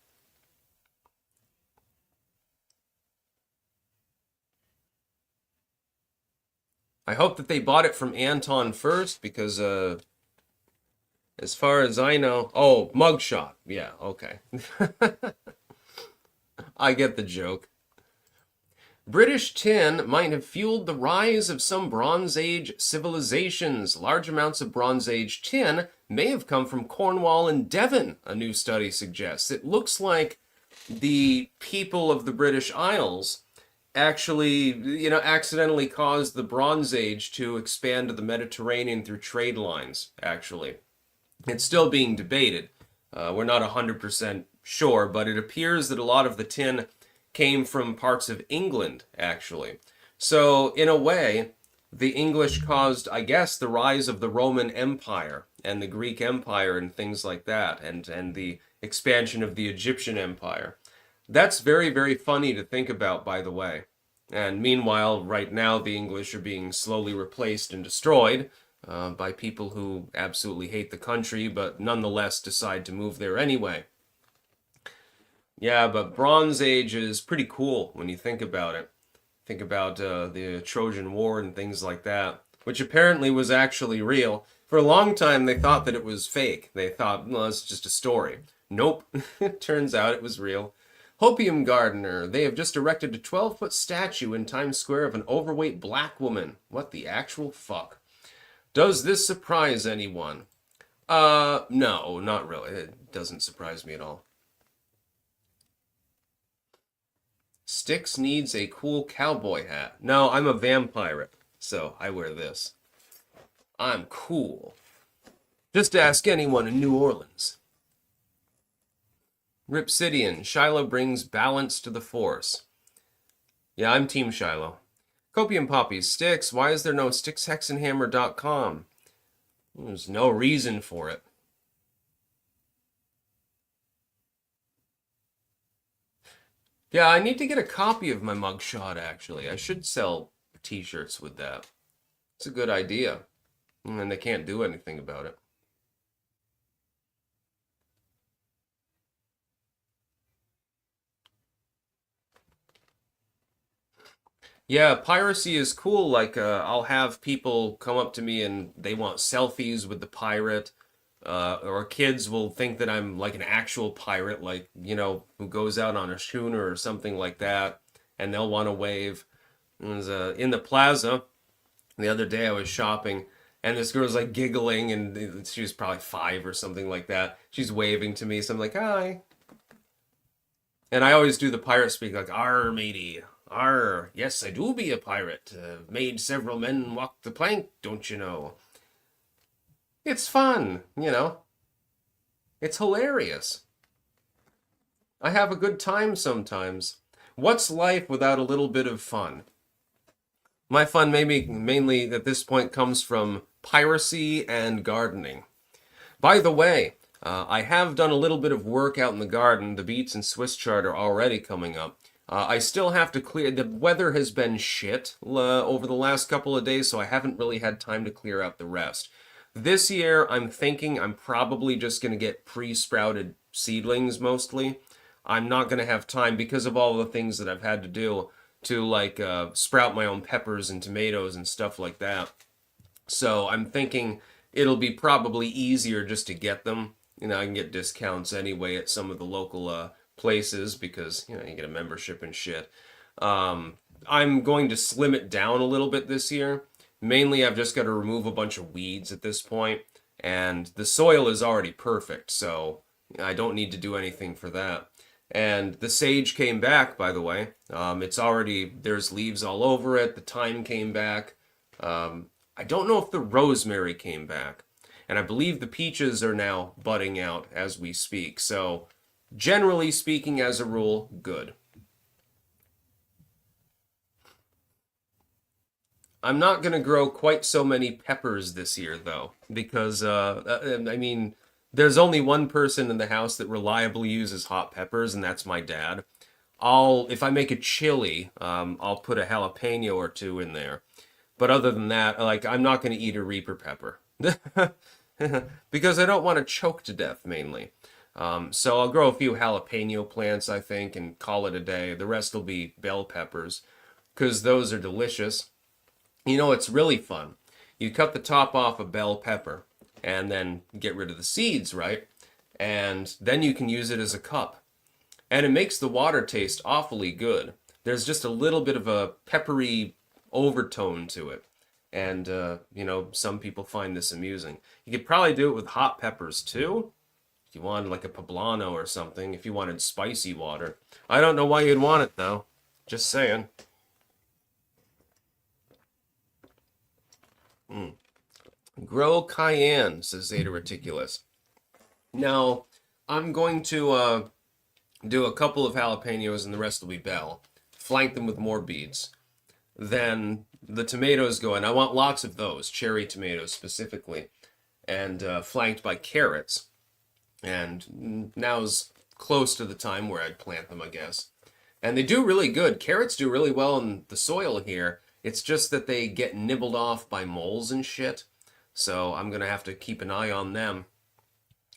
I hope that they bought it from Anton first because, as far as I know, oh, mugshot. Yeah, okay. I get the joke. British tin might have fueled the rise of some Bronze Age civilizations. Large amounts of Bronze Age tin may have come from Cornwall and Devon, a new study suggests. It looks like the people of the British Isles actually, accidentally caused the Bronze Age to expand to the Mediterranean through trade lines, actually. It's still being debated. We're not 100% sure, but it appears that a lot of the tin came from parts of England, actually. So, in a way, the English caused, I guess, the rise of the Roman Empire and the Greek Empire and things like that, and the expansion of the Egyptian Empire. That's very, very funny to think about, by the way. And meanwhile, right now, the English are being slowly replaced and destroyed by people who absolutely hate the country, but nonetheless decide to move there anyway. Yeah, but Bronze Age is pretty cool when you think about it. Think about the Trojan War and things like that, which apparently was actually real. For a long time, they thought that it was fake. They thought, well, it's just a story. Nope. Turns out it was real. Hopium Gardener. They have just erected a 12-foot statue in Times Square of an overweight black woman. What the actual fuck? Does this surprise anyone? No, not really. It doesn't surprise me at all. Sticks needs a cool cowboy hat. No, I'm a vampire, so I wear this. I'm cool. Just ask anyone in New Orleans. Ripsidian. Shiloh brings balance to the force. Yeah, I'm Team Shiloh. Copium Poppies. Sticks. Why is there no stickshexandhammer.com? There's no reason for it. Yeah, I need to get a copy of my mugshot, actually. I should sell t-shirts with that. It's a good idea. And they can't do anything about it. Yeah, piracy is cool. Like, I'll have people come up to me and they want selfies with the pirate. Or kids will think that I'm like an actual pirate, like, who goes out on a schooner or something like that. And they'll want to wave. It was, in the plaza, the other day I was shopping. And this girl's like giggling, and she was probably 5 or something like that. She's waving to me, so I'm like, hi. And I always do the pirate speak, like, arr, matey. Arr, yes, I do be a pirate. Made several men walk the plank, don't you know? It's fun, It's hilarious. I have a good time sometimes. What's life without a little bit of fun? My fun mainly at this point comes from piracy and gardening. By the way, I have done a little bit of work out in the garden. The beets and Swiss chard are already coming up. I still have to clear. The weather has been shit over the last couple of days, so I haven't really had time to clear out the rest. This year, I'm thinking I'm probably just going to get pre-sprouted seedlings mostly. I'm not going to have time because of all the things that I've had to do to like sprout my own peppers and tomatoes and stuff like that. So I'm thinking it'll be probably easier just to get them. You know, I can get discounts anyway at some of the local places because, you know, you get a membership and shit. I'm going to slim it down a little bit this year. Mainly, I've just got to remove a bunch of weeds at this point, and the soil is already perfect, so I don't need to do anything for that. And the sage came back, by the way. It's already, there's leaves all over it. The thyme came back. I don't know if the rosemary came back. And I believe the peaches are now budding out as we speak. So, generally speaking, as a rule, good. I'm not going to grow quite so many peppers this year, though, because, I mean, there's only one person in the house that reliably uses hot peppers, and that's my dad. If I make a chili, I'll put a jalapeno or two in there. But other than that, like, I'm not going to eat a Reaper pepper. Because I don't want to choke to death, mainly. So I'll grow a few jalapeno plants, I think, and call it a day. The rest will be bell peppers, because those are delicious. You know, it's really fun. You cut the top off a bell pepper and then get rid of the seeds, right? And then you can use it as a cup. And it makes the water taste awfully good. There's just a little bit of a peppery overtone to it. And, you know, some people find this amusing. You could probably do it with hot peppers too. If you wanted like a poblano or something, if you wanted spicy water. I don't know why you'd want it though. Just saying. Mm. Grow cayenne, says Zeta Reticulus. Now, I'm going to do a couple of jalapenos and the rest will be bell. Flank them with more beets. Then the tomatoes go in. I want lots of those, cherry tomatoes specifically, and flanked by carrots. And now's close to the time where I'd plant them, I guess. And they do really good. Carrots do really well in the soil here. It's just that they get nibbled off by moles and shit. So I'm going to have to keep an eye on them.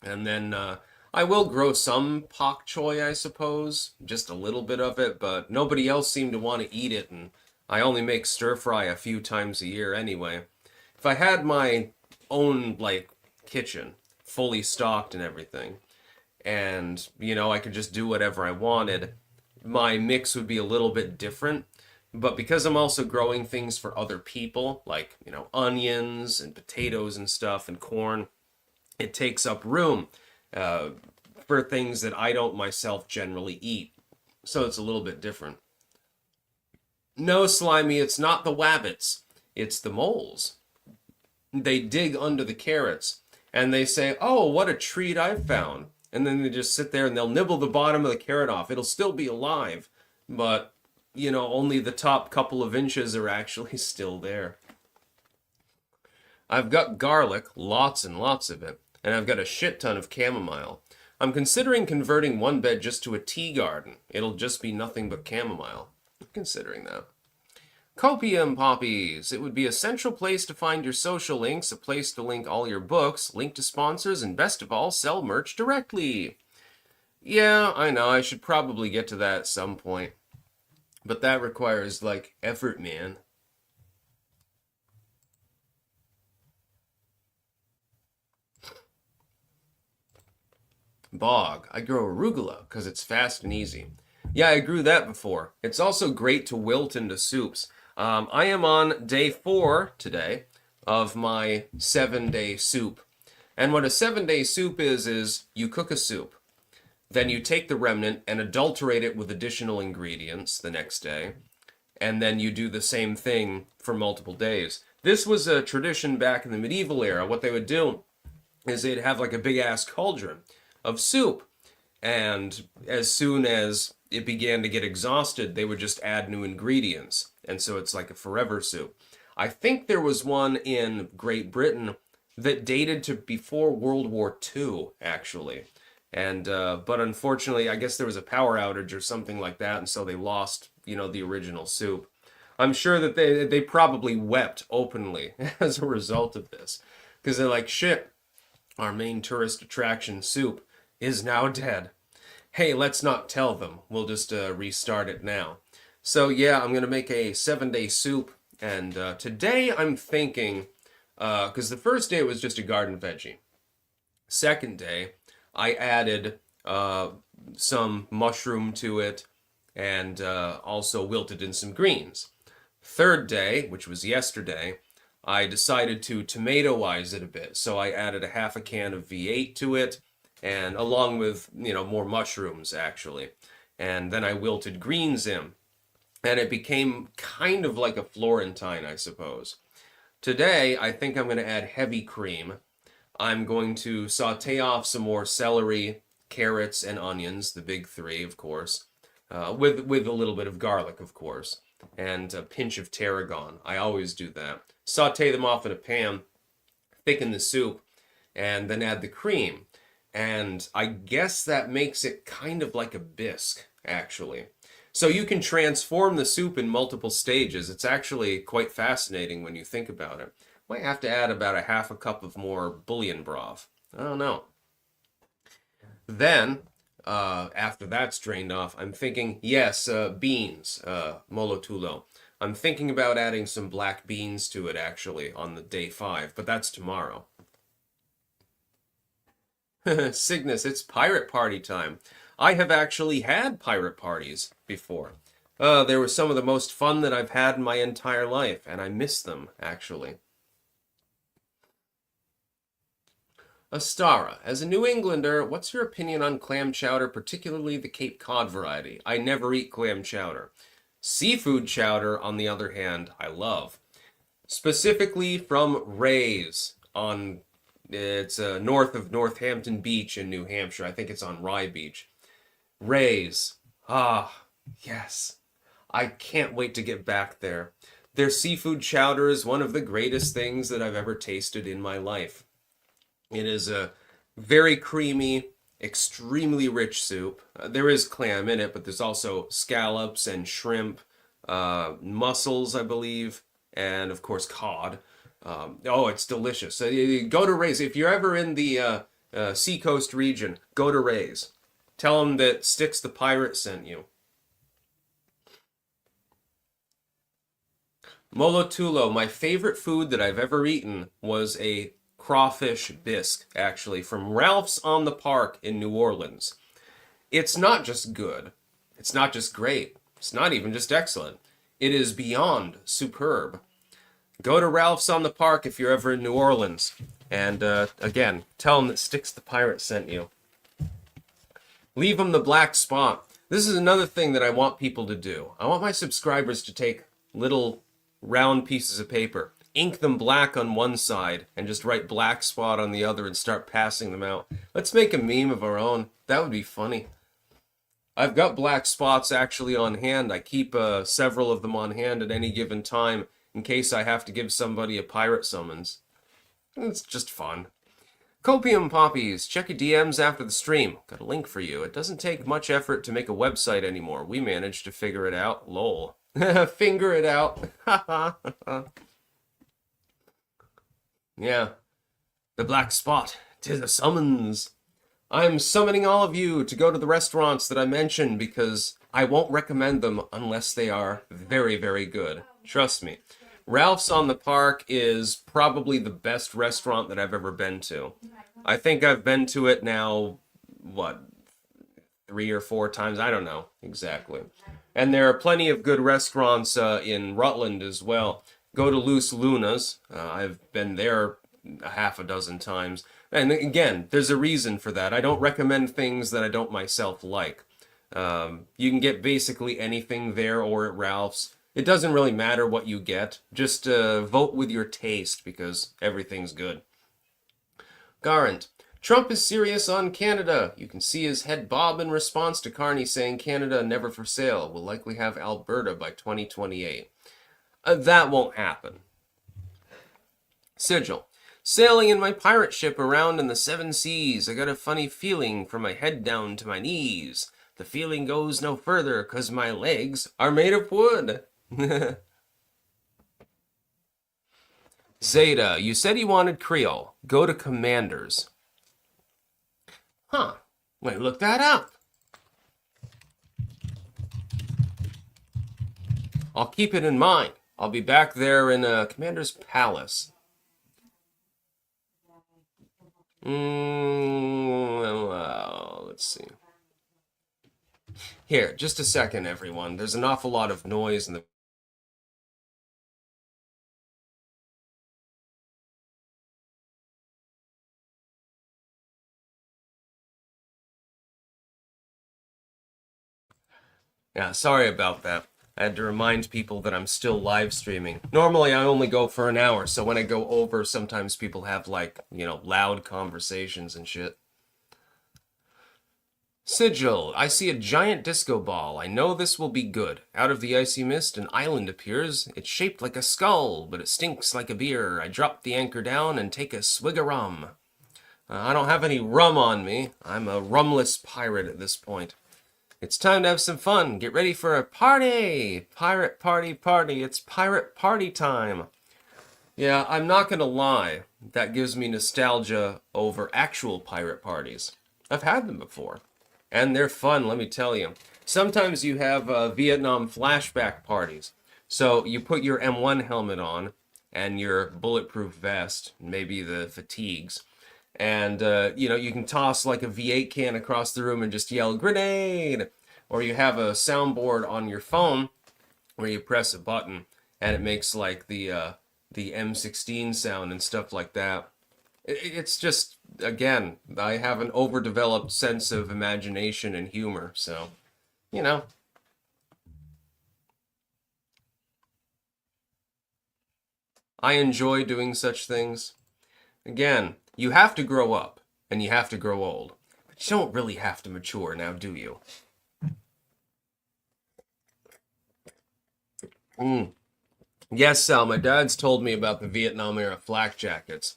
And then I will grow some pak choi, I suppose. Just a little bit of it, but nobody else seemed to want to eat it. And I only make stir fry a few times a year anyway. If I had my own, like, kitchen, fully stocked and everything, and, you know, I could just do whatever I wanted, my mix would be a little bit different. But because I'm also growing things for other people, like, you know, onions and potatoes and stuff and corn, it takes up room for things that I don't myself generally eat. So it's a little bit different. No, Slimy, it's not the wabbits. It's the moles. They dig under the carrots and they say, oh, what a treat I've found. And then they just sit there and they'll nibble the bottom of the carrot off. It'll still be alive, but, you know, only the top couple of inches are actually still there. I've got garlic, lots and lots of it, and I've got a shit ton of chamomile. I'm considering converting one bed just to a tea garden. It'll just be nothing but chamomile. I'm considering that. Copium poppies. It would be a central place to find your social links, a place to link all your books, link to sponsors, and best of all, sell merch directly. Yeah, I know, I should probably get to that at some point. But that requires, like, effort, man. Bog. I grow arugula because it's fast and easy. Yeah, I grew that before. It's also great to wilt into soups. I am on day 4 today of my 7-day soup. And what a 7-day soup is you cook a soup. Then you take the remnant and adulterate it with additional ingredients the next day. And then you do the same thing for multiple days. This was a tradition back in the medieval era. What they would do is they'd have like a big-ass cauldron of soup. And as soon as it began to get exhausted, they would just add new ingredients. And so it's like a forever soup. I think there was one in Great Britain that dated to before World War II, actually. And but unfortunately, I guess there was a power outage or something like that, and so they lost, you know, the original soup. I'm sure that they probably wept openly as a result of this, because they're like, shit, our main tourist attraction soup is now dead. Hey, let's not tell them. We'll just restart it now. So yeah, I'm gonna make a 7-day soup, and today I'm thinking, because the first day was just a garden veggie. Second day, I added some mushroom to it, and also wilted in some greens. Third day, which was yesterday, I decided to tomatoize it a bit. So I added a half a can of V8 to it, and along with, more mushrooms actually. And then I wilted greens in, and it became kind of like a Florentine, I suppose. Today, I think I'm going to add heavy cream. I'm going to saute off some more celery, carrots, and onions, the big three, of course, with a little bit of garlic, of course, and a pinch of tarragon. I always do that. Saute them off in a pan, thicken the soup, and then add the cream. And I guess that makes it kind of like a bisque, actually. So you can transform the soup in multiple stages. It's actually quite fascinating when you think about it. Might have to add about a half a cup of more bouillon broth. I don't know. Then, after that's drained off, I'm thinking, yes, beans, molotulo. I'm thinking about adding some black beans to it, actually, on the day 5, but that's tomorrow. Cygnus, it's pirate party time. I have actually had pirate parties before. They were some of the most fun that I've had in my entire life, and I miss them, actually. Astara, as a New Englander, what's your opinion on clam chowder, particularly the Cape Cod variety? I never eat clam chowder. Seafood chowder, on the other hand, I love. Specifically from Ray's on, it's north of Northampton Beach in New Hampshire. I think it's on Rye Beach. Ray's. Ah, yes. I can't wait to get back there. Their seafood chowder is one of the greatest things that I've ever tasted in my life. It is a very creamy, extremely rich soup. There is clam in it, but there's also scallops and shrimp, mussels, I believe, and of course cod. Oh, it's delicious. So you go to Ray's. If you're ever in the Seacoast region, go to Ray's. Tell them that Styx the Pirate sent you. Molotulo, my favorite food that I've ever eaten was a crawfish bisque, actually, from Ralph's on the Park in New Orleans. It's not just good. It's not just great. It's not even just excellent. It is beyond superb. Go to Ralph's on the Park if you're ever in New Orleans. And, again, tell them that Styx the Pirate sent you. Leave them the black spot. This is another thing that I want people to do. I want my subscribers to take little round pieces of paper, ink them black on one side, and just write black spot on the other and start passing them out. Let's make a meme of our own. That would be funny. I've got black spots actually on hand. I keep several of them on hand at any given time in case I have to give somebody a pirate summons. It's just fun. Copium Poppies, check your DMs after the stream. Got a link for you. It doesn't take much effort to make a website anymore. We managed to figure it out. Lol. Finger it out. Yeah. The black spot. 'Tis a summons. I'm summoning all of you to go to the restaurants that I mentioned because I won't recommend them unless they are very, very good. Trust me. Ralph's on the Park is probably the best restaurant that I've ever been to. I think I've been to it now, 3 or 4 times? I don't know exactly. And there are plenty of good restaurants in Rutland as well. Go to Loose Luna's. I've been there a half a dozen times. And again, there's a reason for that. I don't recommend things that I don't myself like. You can get basically anything there or at Ralph's. It doesn't really matter what you get. Just vote with your taste because everything's good. Garant. Trump is serious on Canada. You can see his head bob in response to Carney saying Canada never for sale. Will likely have Alberta by 2028. That won't happen. Sigil. Sailing in my pirate ship around in the 7 seas. I got a funny feeling from my head down to my knees. The feeling goes no further 'cause my legs are made of wood. Zeta, you said you wanted Creole. Go to Commanders. Huh. Wait, look that up. I'll keep it in mind. I'll be back there in Commander's Palace. Let's see. Here, just a second, everyone. There's an awful lot of noise in the... Yeah, sorry about that. I had to remind people that I'm still live streaming. Normally, I only go for an hour, so when I go over, sometimes people have, like, loud conversations and shit. Sigil, I see a giant disco ball. I know this will be good. Out of the icy mist, an island appears. It's shaped like a skull, but it stinks like a beer. I drop the anchor down and take a swig of rum. I don't have any rum on me. I'm a rumless pirate at this point. It's time to have some fun. Get ready for a party! Pirate party party. It's pirate party time. Yeah, I'm not gonna lie. That gives me nostalgia over actual pirate parties. I've had them before. And they're fun, let me tell you. Sometimes you have Vietnam flashback parties. So you put your M1 helmet on and your bulletproof vest, maybe the fatigues, and you can toss like a V8 can across the room and just yell grenade. Or you have a soundboard on your phone where you press a button and it makes like the M16 sound and stuff like that. It's just, again, I have an overdeveloped sense of imagination and humor, so you know. I enjoy doing such things. Again, you have to grow up and you have to grow old, but you don't really have to mature now, do you? Mm. Yes, Sal, my dad's told me about the Vietnam era flak jackets.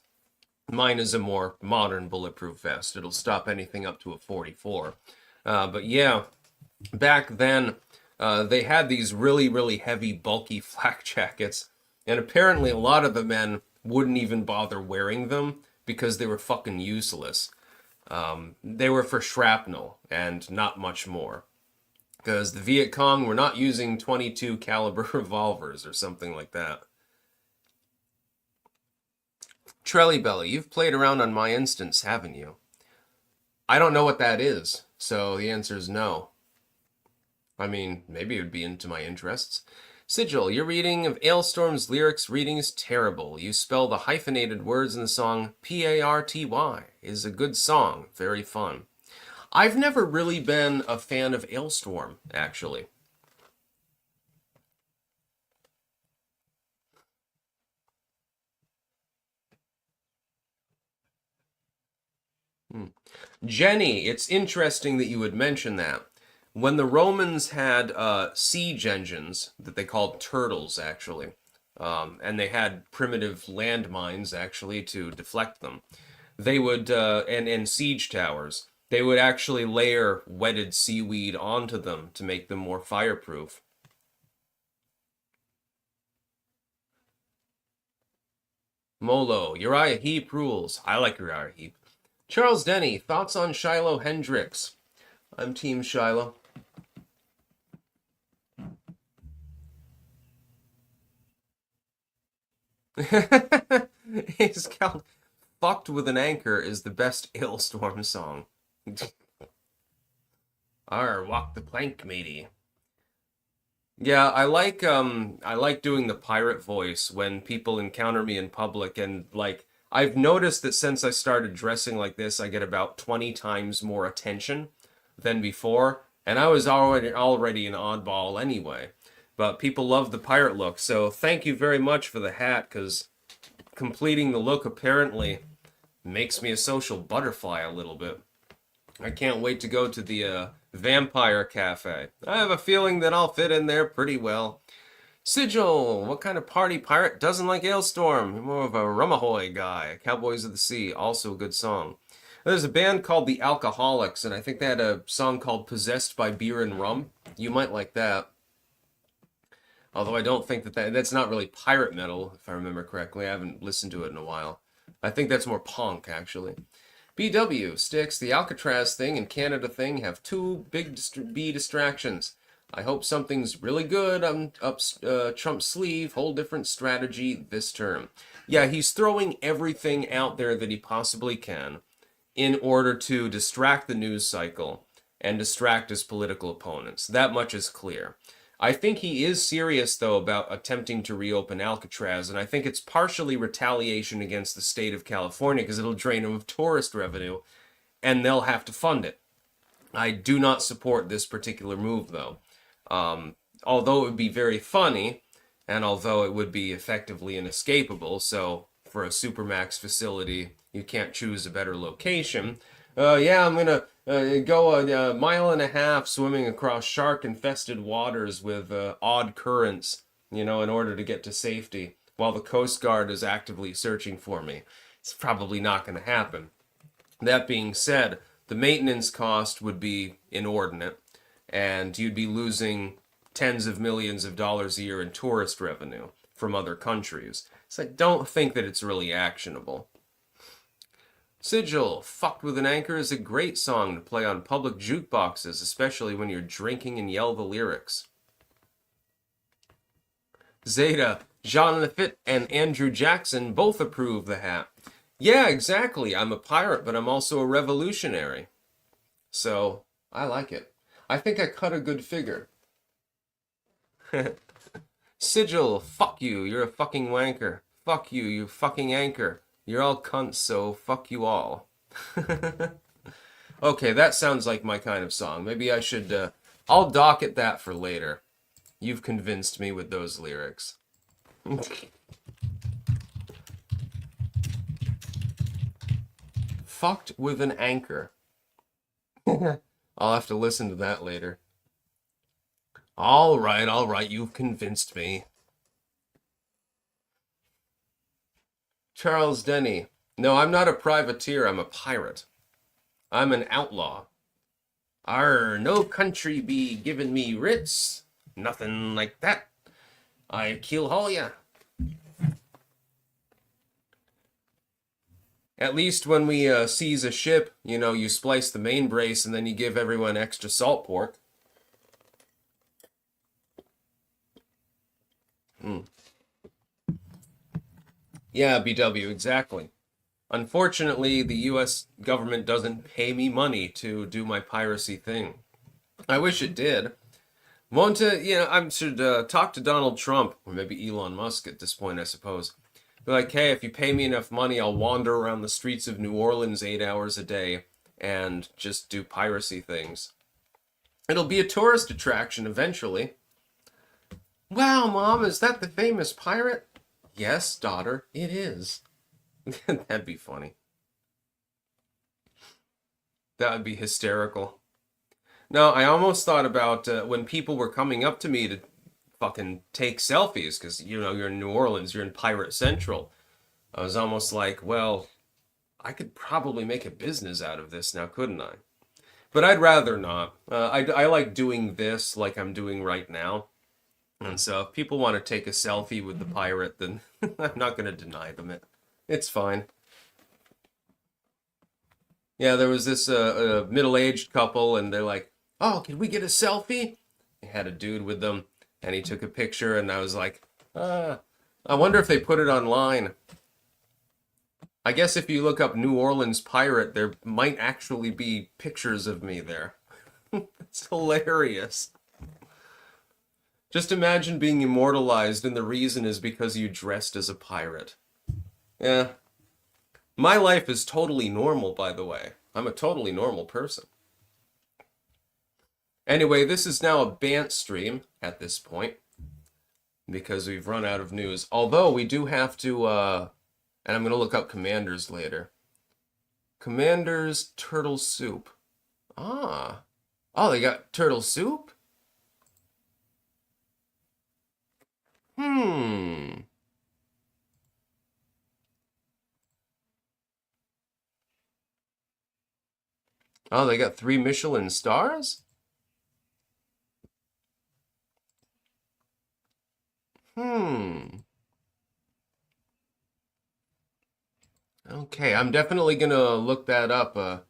Mine is a more modern bulletproof vest. It'll stop anything up to a 44. But yeah, back then, they had these really, really heavy, bulky flak jackets. And apparently, a lot of the men wouldn't even bother wearing them because they were fucking useless. They were for shrapnel and not much more. Because the Viet Cong were not using 22 caliber revolvers or something like that. Trellybelly, you've played around on my instance, haven't you? I don't know what that is, so the answer is no. I mean, maybe it would be into my interests. Sigil, your reading of Ailstorm's lyrics reading is terrible. You spell the hyphenated words in the song Party. Is a good song, very fun. I've never really been a fan of Ailstorm, actually. Hmm. Jenny, it's interesting that you would mention that. When the Romans had siege engines that they called turtles, actually, and they had primitive landmines actually to deflect them, they would and siege towers. They would actually layer wetted seaweed onto them to make them more fireproof. Molo, Uriah Heep rules. I like Uriah Heep. Charles Denny, thoughts on Shiloh Hendricks? I'm Team Shiloh. It's called Fucked with an Anchor is the best Ailstorm song. Arr, walk the plank, matey. Yeah, I like doing the pirate voice when people encounter me in public and like I've noticed that since I started dressing like this, I get about 20 times more attention than before, and I was already an oddball anyway. But people love the pirate look, so thank you very much for the hat, because completing the look apparently makes me a social butterfly a little bit. I can't wait to go to the Vampire Cafe. I have a feeling that I'll fit in there pretty well. Sigil, what kind of party pirate doesn't like Ailstorm? More of a Rumahoy guy. Cowboys of the Sea, also a good song. There's a band called the Alcoholics, and I think they had a song called Possessed by Beer and Rum. You might like that. Although I don't think that's not really pirate metal, if I remember correctly. I haven't listened to it in a while. I think that's more punk, actually. BW, Sticks, the Alcatraz thing and Canada thing have two big B distractions. I hope something's really good up Trump's sleeve, whole different strategy this term. Yeah, he's throwing everything out there that he possibly can in order to distract the news cycle and distract his political opponents. That much is clear. I think he is serious, though, about attempting to reopen Alcatraz, and I think it's partially retaliation against the state of California because it'll drain them of tourist revenue, and they'll have to fund it. I do not support this particular move, though. Although it would be very funny, and although it would be effectively inescapable, so for a Supermax facility, you can't choose a better location. Yeah, I'm gonna go a mile and a half swimming across shark-infested waters with odd currents, in order to get to safety, while the Coast Guard is actively searching for me. It's probably not going to happen. That being said, the maintenance cost would be inordinate, and you'd be losing tens of millions of dollars a year in tourist revenue from other countries. So I don't think that it's really actionable. Sigil, Fucked with an Anchor is a great song to play on public jukeboxes, especially when you're drinking and yell the lyrics. Zeta, Jean Lafitte and Andrew Jackson both approve the hat. Yeah, exactly. I'm a pirate, but I'm also a revolutionary. So, I like it. I think I cut a good figure. Sigil, fuck you. You're a fucking wanker. Fuck you, you fucking anchor. You're all cunts, so fuck you all. Okay, that sounds like my kind of song. Maybe I should, I'll docket that for later. You've convinced me with those lyrics. Fucked with an anchor. I'll have to listen to that later. All right, you've convinced me. Charles Denny. No, I'm not a privateer, I'm a pirate. I'm an outlaw. No country be giving me writs. Nothing like that. I kill haul ya. At least when we seize a ship, you splice the main brace and then you give everyone extra salt pork. Yeah, BW, exactly. Unfortunately, the US government doesn't pay me money to do my piracy thing. I wish it did. Won't I should talk to Donald Trump, or maybe Elon Musk at this point, I suppose. Be like, hey, if you pay me enough money, I'll wander around the streets of New Orleans 8 hours a day and just do piracy things. It'll be a tourist attraction eventually. Wow, Mom, is that the famous pirate? Yes, daughter, it is. That'd be funny. That would be hysterical. No, I almost thought about when people were coming up to me to fucking take selfies, because, you're in New Orleans, you're in Pirate Central. I was almost like, well, I could probably make a business out of this now, couldn't I? But I'd rather not. I like doing this like I'm doing right now. And so if people want to take a selfie with the pirate, then I'm not going to deny them it. It's fine. Yeah, there was this middle-aged couple, and they're like, oh, can we get a selfie? They had a dude with them, and he took a picture, and I was like, I wonder if they put it online. I guess if you look up New Orleans pirate, there might actually be pictures of me there. It's hilarious. Just imagine being immortalized and the reason is because you dressed as a pirate. Yeah. My life is totally normal, by the way. I'm a totally normal person. Anyway, this is now a Bant stream at this point because we've run out of news. Although we do have to, and I'm going to look up Commanders later. Commanders Turtle Soup. Ah. Oh, they got turtle soup? Oh, they got 3 Michelin stars? Okay, I'm definitely gonna look that up.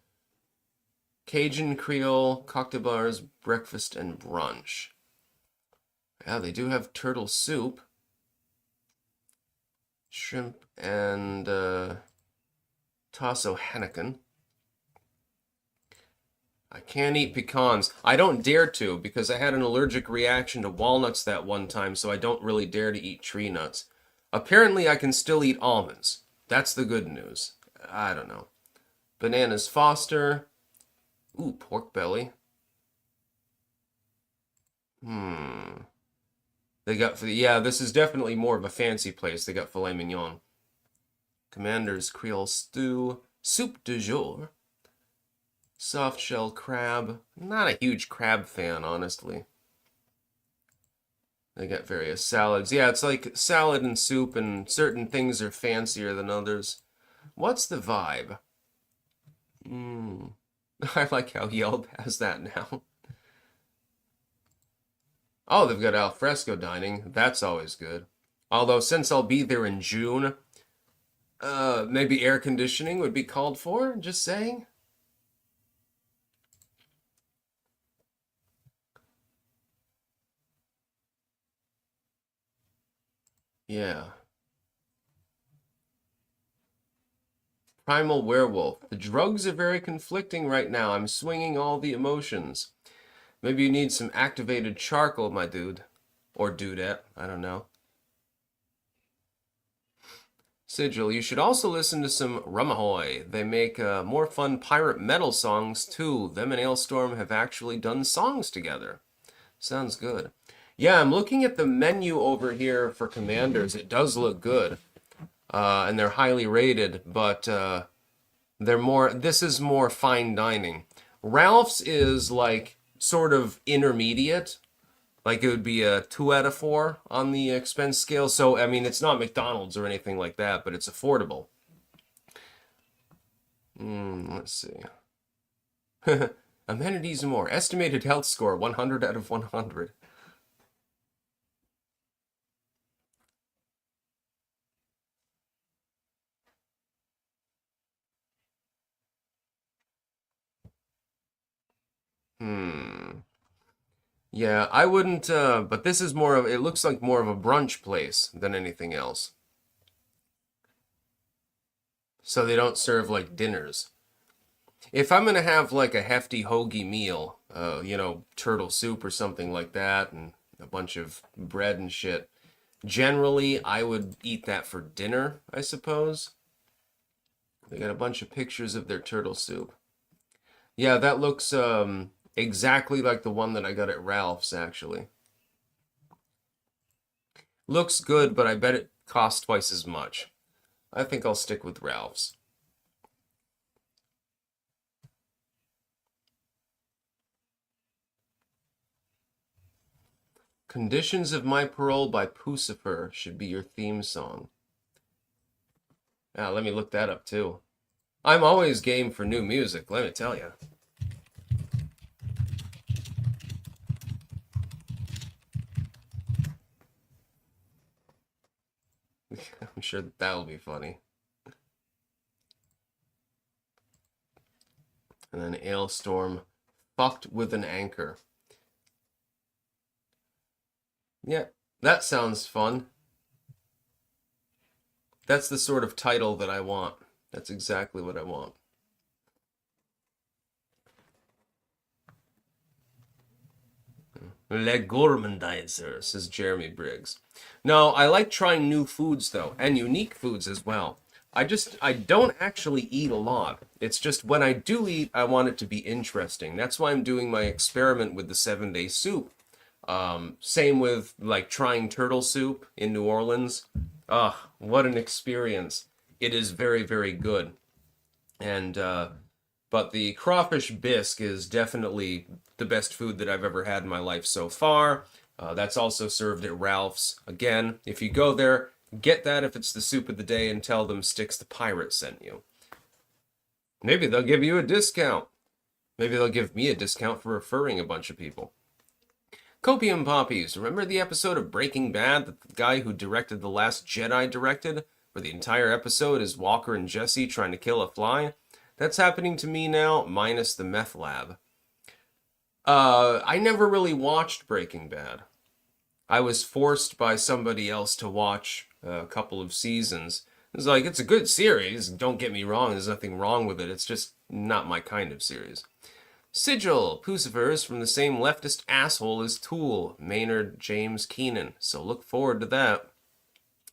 Cajun Creole cocktail bars, breakfast and brunch. Yeah, they do have turtle soup, shrimp, and tasso Henneken. I can't eat pecans. I don't dare to because I had an allergic reaction to walnuts that one time, so I don't really dare to eat tree nuts. Apparently, I can still eat almonds. That's the good news. I don't know. Bananas Foster. Ooh, pork belly. Hmm. They got, yeah, this is definitely more of a fancy place. They got filet mignon. Commander's Creole Stew. Soup du jour. Soft shell crab. Not a huge crab fan, honestly. They got various salads. Yeah, it's like salad and soup, and certain things are fancier than others. What's the vibe? Hmm. I like how Yelp has that now. Oh, they've got al fresco dining. That's always good. Although, since I'll be there in June, maybe air conditioning would be called for. Just saying. Yeah. Primal Werewolf. The drugs are very conflicting right now. I'm swinging all the emotions. Maybe you need some activated charcoal, my dude. Or dudette. I don't know. Sigil, you should also listen to some Rumahoy. They make more fun pirate metal songs, too. Them and Ailstorm have actually done songs together. Sounds good. Yeah, I'm looking at the menu over here for Commanders. It does look good. And they're highly rated, but this is more fine dining. Ralph's is like sort of intermediate. Like it would be a 2 out of 4 on the expense scale. So, I mean, it's not McDonald's or anything like that, but it's affordable. Let's see. Amenities and more. Estimated health score, 100 out of 100. Yeah, I wouldn't, but this is more of, it looks like more of a brunch place than anything else. So they don't serve like dinners. If I'm gonna have like a hefty hoagie meal, turtle soup or something like that, and a bunch of bread and shit, generally I would eat that for dinner, I suppose. They got a bunch of pictures of their turtle soup. Yeah, that looks exactly like the one that I got at Ralph's, actually. Looks good, but I bet it costs twice as much. I think I'll stick with Ralph's. Conditions of My Parole by Pucifer should be your theme song. Let me look that up too. I'm always game for new music, let me tell you. I'm sure that'll be funny. And then Ailstorm, fucked with an anchor. Yeah, that sounds fun. That's the sort of title that I want. That's exactly what I want. Le gourmandizer, says Jeremy Briggs. No, I like trying new foods though, and unique foods as well. I don't actually eat a lot. It's just when I do eat, I want it to be interesting. That's why I'm doing my experiment with the 7-day soup. Same with like trying turtle soup in New Orleans. Ugh, what an experience. It is very, very good. And but the crawfish bisque is definitely the best food that I've ever had in my life so far. That's also served at Ralph's. Again, if you go there, get that if it's the soup of the day and tell them Sticks the Pirate sent you. Maybe they'll give you a discount. Maybe they'll give me a discount for referring a bunch of people. Copium Poppies. Remember the episode of Breaking Bad that the guy who directed The Last Jedi directed? for the entire episode is Walker and Jesse trying to kill a fly. That's happening to me now, minus the meth lab. I never really watched Breaking Bad. I was forced by somebody else to watch a couple of seasons. It's like, it's a good series, don't get me wrong, there's nothing wrong with it, it's just not my kind of series. Sigil, Pucifers from the same leftist asshole as Tool, Maynard James Keenan, so look forward to that.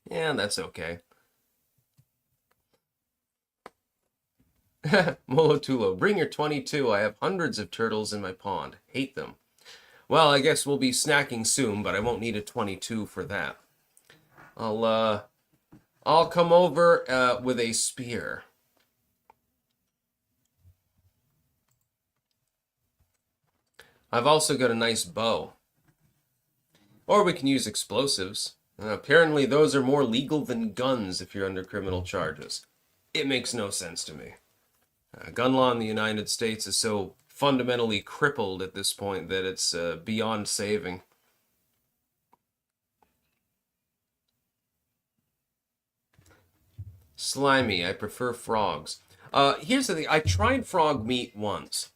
Yeah, that's okay. Molotulo, bring your 22, I have hundreds of turtles in my pond, hate them. Well, I guess we'll be snacking soon, but I won't need a 22 for that. I'll come over with a spear. I've also got a nice bow. Or we can use explosives. Apparently those are more legal than guns if you're under criminal charges. It makes no sense to me. Gun law in the United States is so fundamentally crippled at this point that it's beyond saving. Slimy, I prefer frogs. Here's the thing, I tried frog meat once.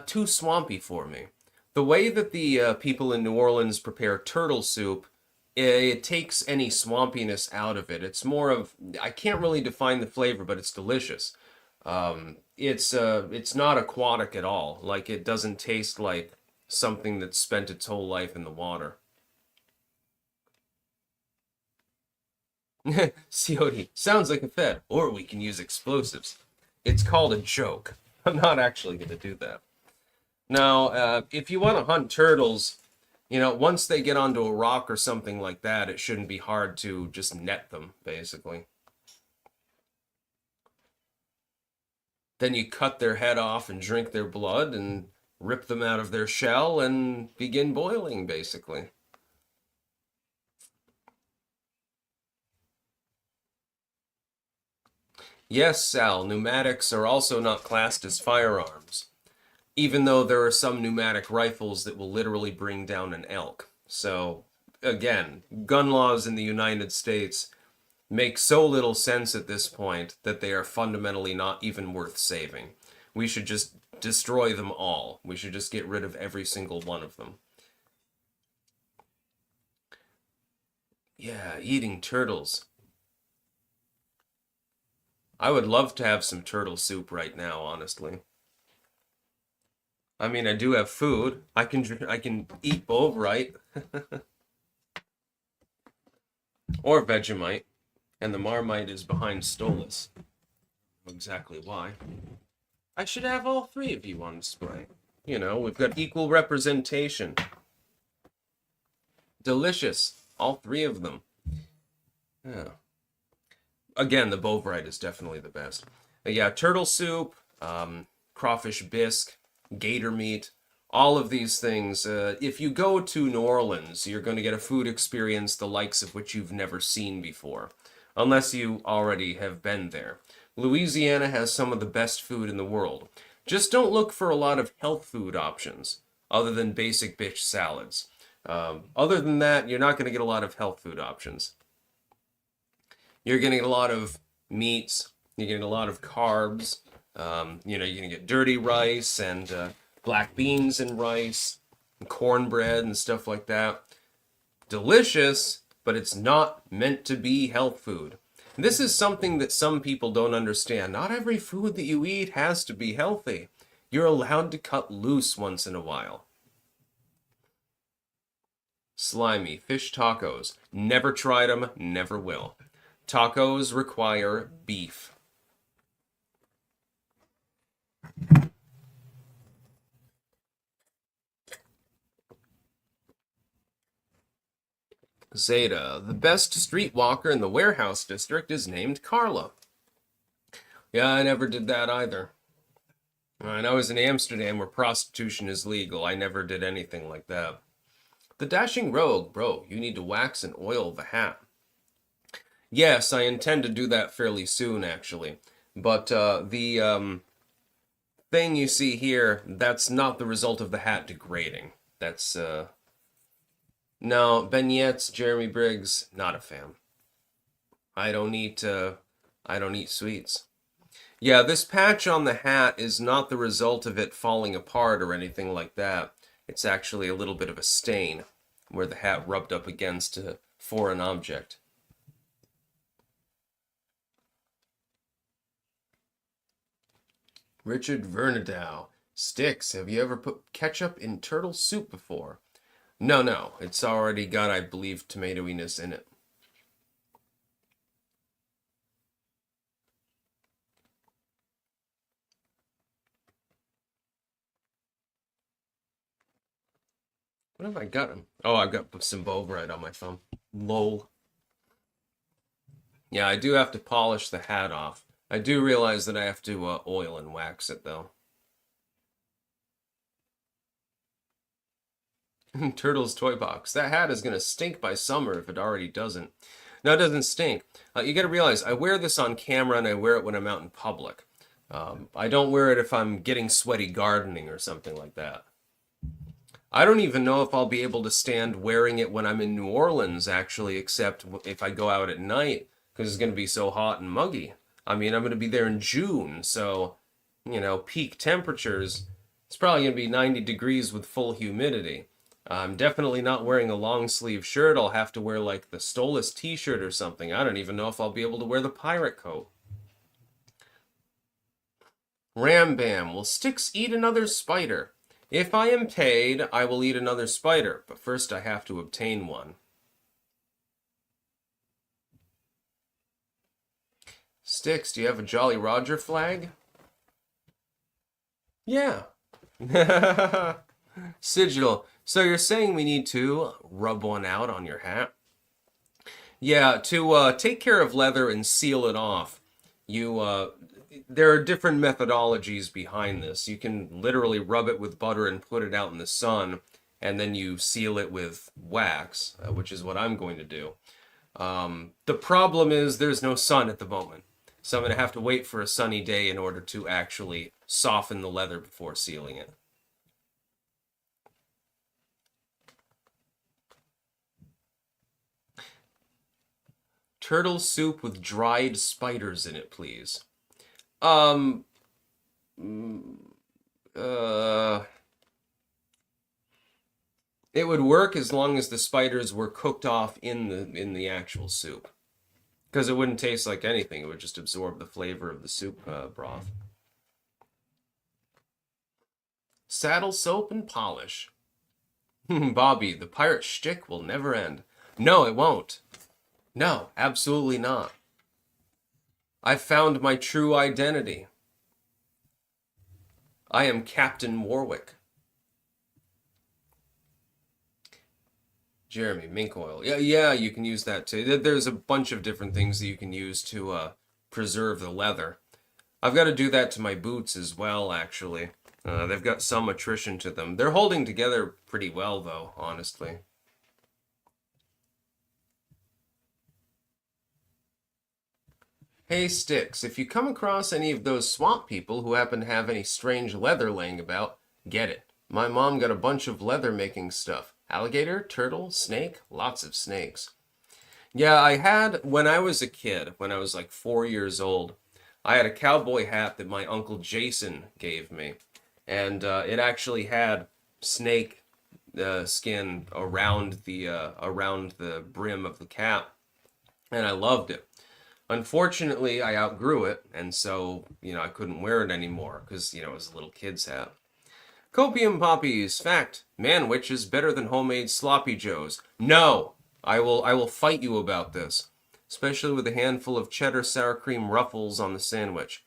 Too swampy for me. The way that the people in New Orleans prepare turtle soup, it takes any swampiness out of it. It's more of, I can't really define the flavor, but it's delicious. It's not aquatic at all. Like, it doesn't taste like something that's spent its whole life in the water. Coyote, sounds like a fed, or we can use explosives. It's called a joke. I'm not actually going to do that. Now, if you want to hunt turtles, you know, once they get onto a rock or something like that, it shouldn't be hard to just net them, basically. Then you cut their head off and drink their blood and rip them out of their shell and begin boiling, basically. Yes, Sal, pneumatics are also not classed as firearms, even though there are some pneumatic rifles that will literally bring down an elk. So, again, gun laws in the United States make so little sense at this point that they are fundamentally not even worth saving. We should just destroy them all. We should just get rid of every single one of them. Yeah, eating turtles. I would love to have some turtle soup right now, honestly. I mean, I do have food. I can eat both, right? Or Vegemite. And the Marmite is behind Stolas. Exactly why. I should have all three of you on display. You know, we've got equal representation. Delicious. All three of them. Yeah. Again, the Bovrite is definitely the best. Yeah, turtle soup, crawfish bisque, gator meat, all of these things. If you go to New Orleans, you're going to get a food experience the likes of which you've never seen before, unless you already have been there. Louisiana has some of the best food in the world. Just don't look for a lot of health food options, other than basic bitch salads. Other than that, you're not going to get a lot of health food options. You're going to get a lot of meats. You're getting a lot of carbs. You know, you're going to get dirty rice and black beans and rice and cornbread and stuff like that. Delicious, but it's not meant to be health food. This is something that some people don't understand. Not every food that you eat has to be healthy. You're allowed to cut loose once in a while. Slimy, fish tacos. Never tried them, never will. Tacos require beef. Zeta, the best streetwalker in the warehouse district is named Carla. Yeah, I never did that either. And I was in Amsterdam where prostitution is legal. I never did anything like that. The dashing rogue, bro, you need to wax and oil the hat. Yes, I intend to do that fairly soon, actually. But the thing you see here, that's not the result of the hat degrading. That's, No, Beignets, Jeremy Briggs, not a fan. I don't eat sweets. Yeah, this patch on the hat is not the result of it falling apart or anything like that. It's actually a little bit of a stain where the hat rubbed up against a foreign object. Richard Vernadow. Sticks, have you ever put ketchup in turtle soup before? No, no. It's already got, I believe, tomatoiness in it. What have I got? Oh, I've got some Bovrite on my thumb. Lol. Yeah, I do have to polish the hat off. I do realize that I have to oil and wax it, though. Turtle's Toy Box. That hat is going to stink by summer if it already doesn't. No, it doesn't stink. You got to realize, I wear this on camera and I wear it when I'm out in public. I don't wear it if I'm getting sweaty gardening or something like that. I don't even know if I'll be able to stand wearing it when I'm in New Orleans, actually, except if I go out at night, because it's going to be so hot and muggy. I mean, I'm going to be there in June, so, you know, peak temperatures. It's probably going to be 90 degrees with full humidity. I'm definitely not wearing a long sleeve shirt. I'll have to wear like the Stolas t-shirt or something. I don't even know if I'll be able to wear the pirate coat. Ram Bam, will Sticks eat another spider? If I am paid, I will eat another spider, but first I have to obtain one. Sticks, do you have a Jolly Roger flag? Yeah. Sigil. So you're saying we need to rub one out on your hat? Yeah, to take care of leather and seal it off, there are different methodologies behind this. You can literally rub it with butter and put it out in the sun, and then you seal it with wax, which is what I'm going to do. The problem is there's no sun at the moment, so I'm going to have to wait for a sunny day in order to actually soften the leather before sealing it. Turtle soup with dried spiders in it, please. Um, uh, it would work as long as the spiders were cooked off in the actual soup, because it wouldn't taste like anything. It would just absorb the flavor of the soup broth. Saddle soap and polish. Bobby, the pirate shtick will never end. No, it won't. No, absolutely not. I've found my true identity. I am Captain Warwick. Jeremy, mink oil. Yeah, you can use that too. There's a bunch of different things that you can use to preserve the leather. I've got to do that to my boots as well, actually. They've got some attrition to them. They're holding together pretty well, though, honestly. Hey, Sticks, if you come across any of those swamp people who happen to have any strange leather laying about, get it. My mom got a bunch of leather making stuff. Alligator, turtle, snake, lots of snakes. Yeah, I had, when I was a kid, when I was like 4 years old, I had a cowboy hat that my Uncle Jason gave me. And it actually had snake skin around the brim of the cap. And I loved it. Unfortunately, I outgrew it, and so, I couldn't wear it anymore, because, it was a little kid's hat. Copium poppies, fact, Manwich is better than homemade sloppy joes. No! I will fight you about this, especially with a handful of cheddar sour cream ruffles on the sandwich.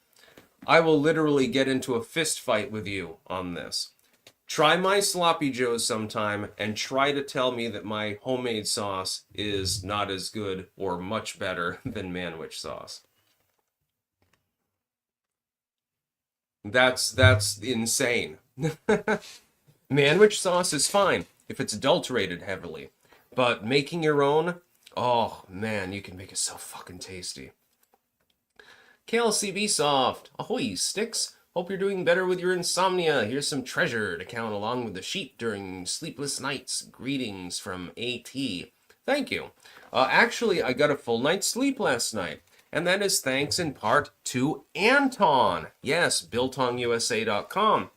I will literally get into a fist fight with you on this. Try my sloppy joes sometime and try to tell me that my homemade sauce is not as good or much better than Manwich sauce. That's insane. Manwich sauce is fine if it's adulterated heavily, but making your own, oh man, you can make it so fucking tasty. KLCB Soft, ahoy Sticks. Hope you're doing better with your insomnia. Here's some treasure to count along with the sheep during sleepless nights. Greetings from AT. Thank you. Actually, I got a full night's sleep last night. And that is thanks in part to Anton. Yes, BiltonUSA.com.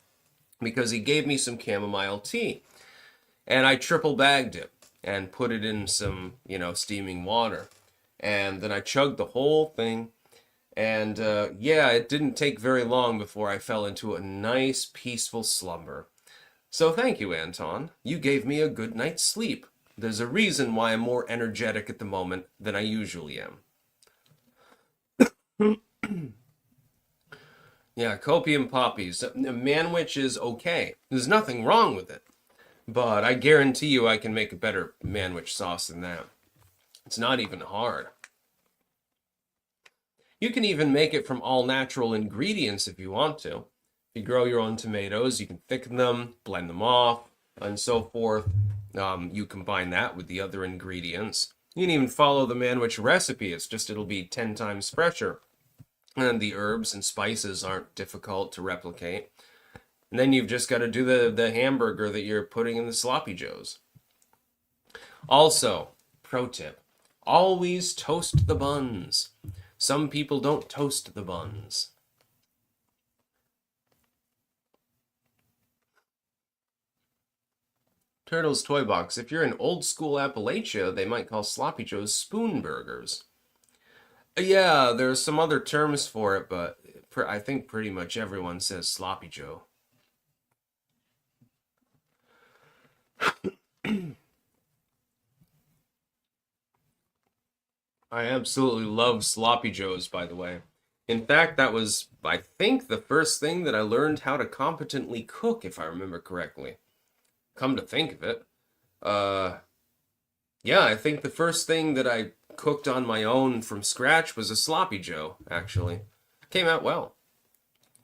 Because he gave me some chamomile tea. And I triple bagged it and put it in some, steaming water. And then I chugged the whole thing. And yeah, it didn't take very long before I fell into a nice, peaceful slumber. So thank you, Anton. You gave me a good night's sleep. There's a reason why I'm more energetic at the moment than I usually am. Yeah, copium poppies. Manwich is okay. There's nothing wrong with it. But I guarantee you I can make a better manwich sauce than that. It's not even hard. You can even make it from all natural ingredients if you want to. If you grow your own tomatoes, you can thicken them, blend them off, and so forth. You combine that with the other ingredients. You can even follow the manwich recipe. It's just it'll be 10 times fresher. And the herbs and spices aren't difficult to replicate. And then you've just got to do the hamburger that you're putting in the sloppy joes. Also, pro tip, always toast the buns. Some people don't toast the buns. Turtle's Toy Box. If you're in old school Appalachia, they might call sloppy joes spoon burgers. Yeah, there's some other terms for it, but I think pretty much everyone says sloppy joe. I absolutely love sloppy joes, by the way. In fact, that was, I think, the first thing that I learned how to competently cook, if I remember correctly. Come to think of it. Yeah, I think the first thing that I cooked on my own from scratch was a sloppy joe, actually. Came out well.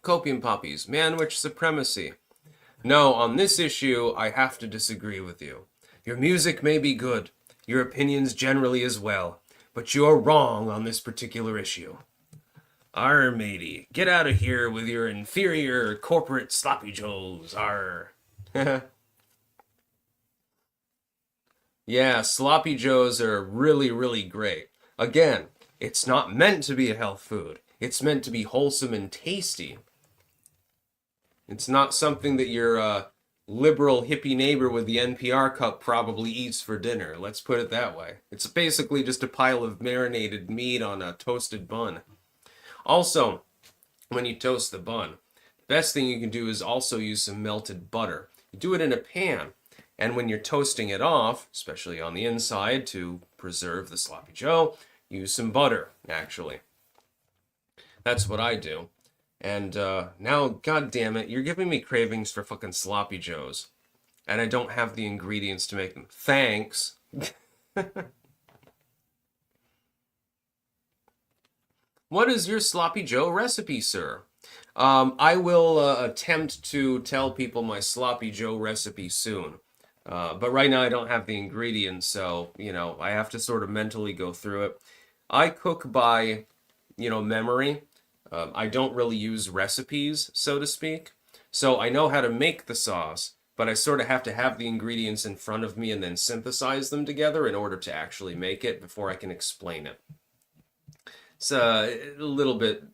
Copium poppies, manwich supremacy. No, on this issue, I have to disagree with you. Your music may be good, your opinions generally as well, but you're wrong on this particular issue. Arr, matey, get out of here with your inferior corporate sloppy joes, arr. Yeah, sloppy joes are really, really great. Again, it's not meant to be a health food. It's meant to be wholesome and tasty. It's not something that your liberal hippie neighbor with the NPR cup probably eats for dinner. Let's put it that way. It's basically just a pile of marinated meat on a toasted bun. Also, when you toast the bun, the best thing you can do is also use some melted butter. You do it in a pan. And when you're toasting it off, especially on the inside to preserve the sloppy joe, use some butter, actually. That's what I do. And now, god damn it, you're giving me cravings for fucking sloppy joes. And I don't have the ingredients to make them. Thanks. What is your sloppy joe recipe, sir? I will attempt to tell people my sloppy joe recipe soon. But right now I don't have the ingredients, so, I have to sort of mentally go through it. I cook by, memory. I don't really use recipes, so to speak. So I know how to make the sauce, but I sort of have to have the ingredients in front of me and then synthesize them together in order to actually make it before I can explain it. It's a little bit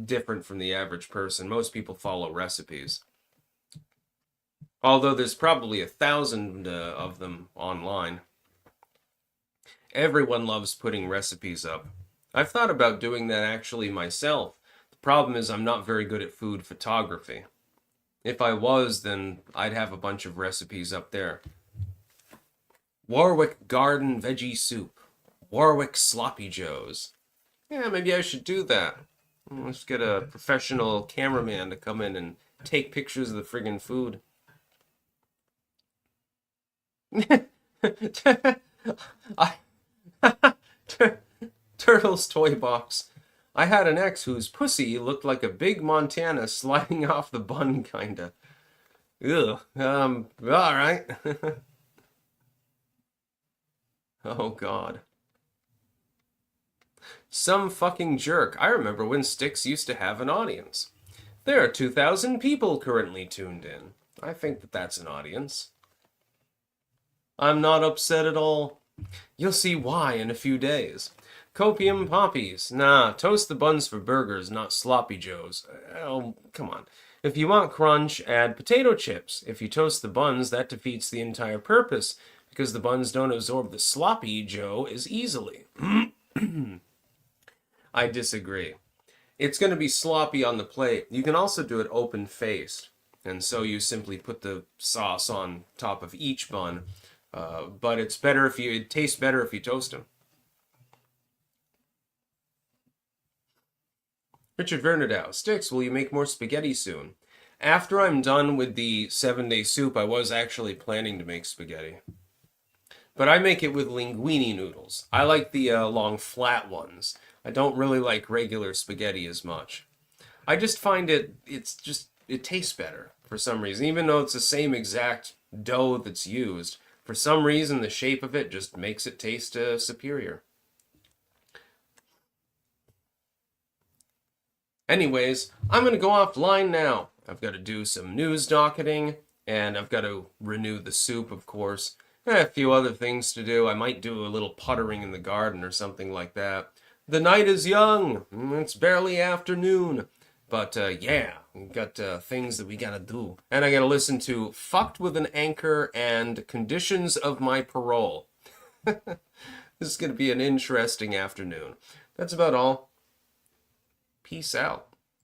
different from the average person. Most people follow recipes. Although there's probably 1,000 of them online. Everyone loves putting recipes up. I've thought about doing that actually myself. The problem is I'm not very good at food photography. If I was, then I'd have a bunch of recipes up there. Warwick Garden Veggie Soup. Warwick Sloppy Joes. Yeah, maybe I should do that. Let's get a professional cameraman to come in and take pictures of the friggin' food. Turtle's Toy Box. I had an ex whose pussy looked like a big Montana sliding off the bun, kinda. Ugh. Alright. Oh, God. Some fucking jerk. I remember when Styx used to have an audience. There are 2,000 people currently tuned in. I think that that's an audience. I'm not upset at all. You'll see why in a few days. Copium poppies. Nah, toast the buns for burgers, not sloppy joes. Oh, come on. If you want crunch, add potato chips. If you toast the buns, that defeats the entire purpose, because the buns don't absorb the sloppy joe as easily. I disagree. It's going to be sloppy on the plate. You can also do it open-faced. And so you simply put the sauce on top of each bun. But it tastes better if you toast them. Richard Vernadow, Sticks, will you make more spaghetti soon? After I'm done with the 7-day soup, I was actually planning to make spaghetti. But I make it with linguine noodles. I like the long flat ones. I don't really like regular spaghetti as much. I just find it tastes better for some reason. Even though it's the same exact dough that's used, for some reason the shape of it just makes it taste superior. Anyways, I'm going to go offline now. I've got to do some news docketing, and I've got to renew the soup, of course. A few other things to do. I might do a little puttering in the garden or something like that. The night is young. It's barely afternoon. But yeah, we've got things that we gotta do. And I gotta listen to Fucked with an Anchor and Conditions of My Parole. This is gonna be an interesting afternoon. That's about all. Peace out.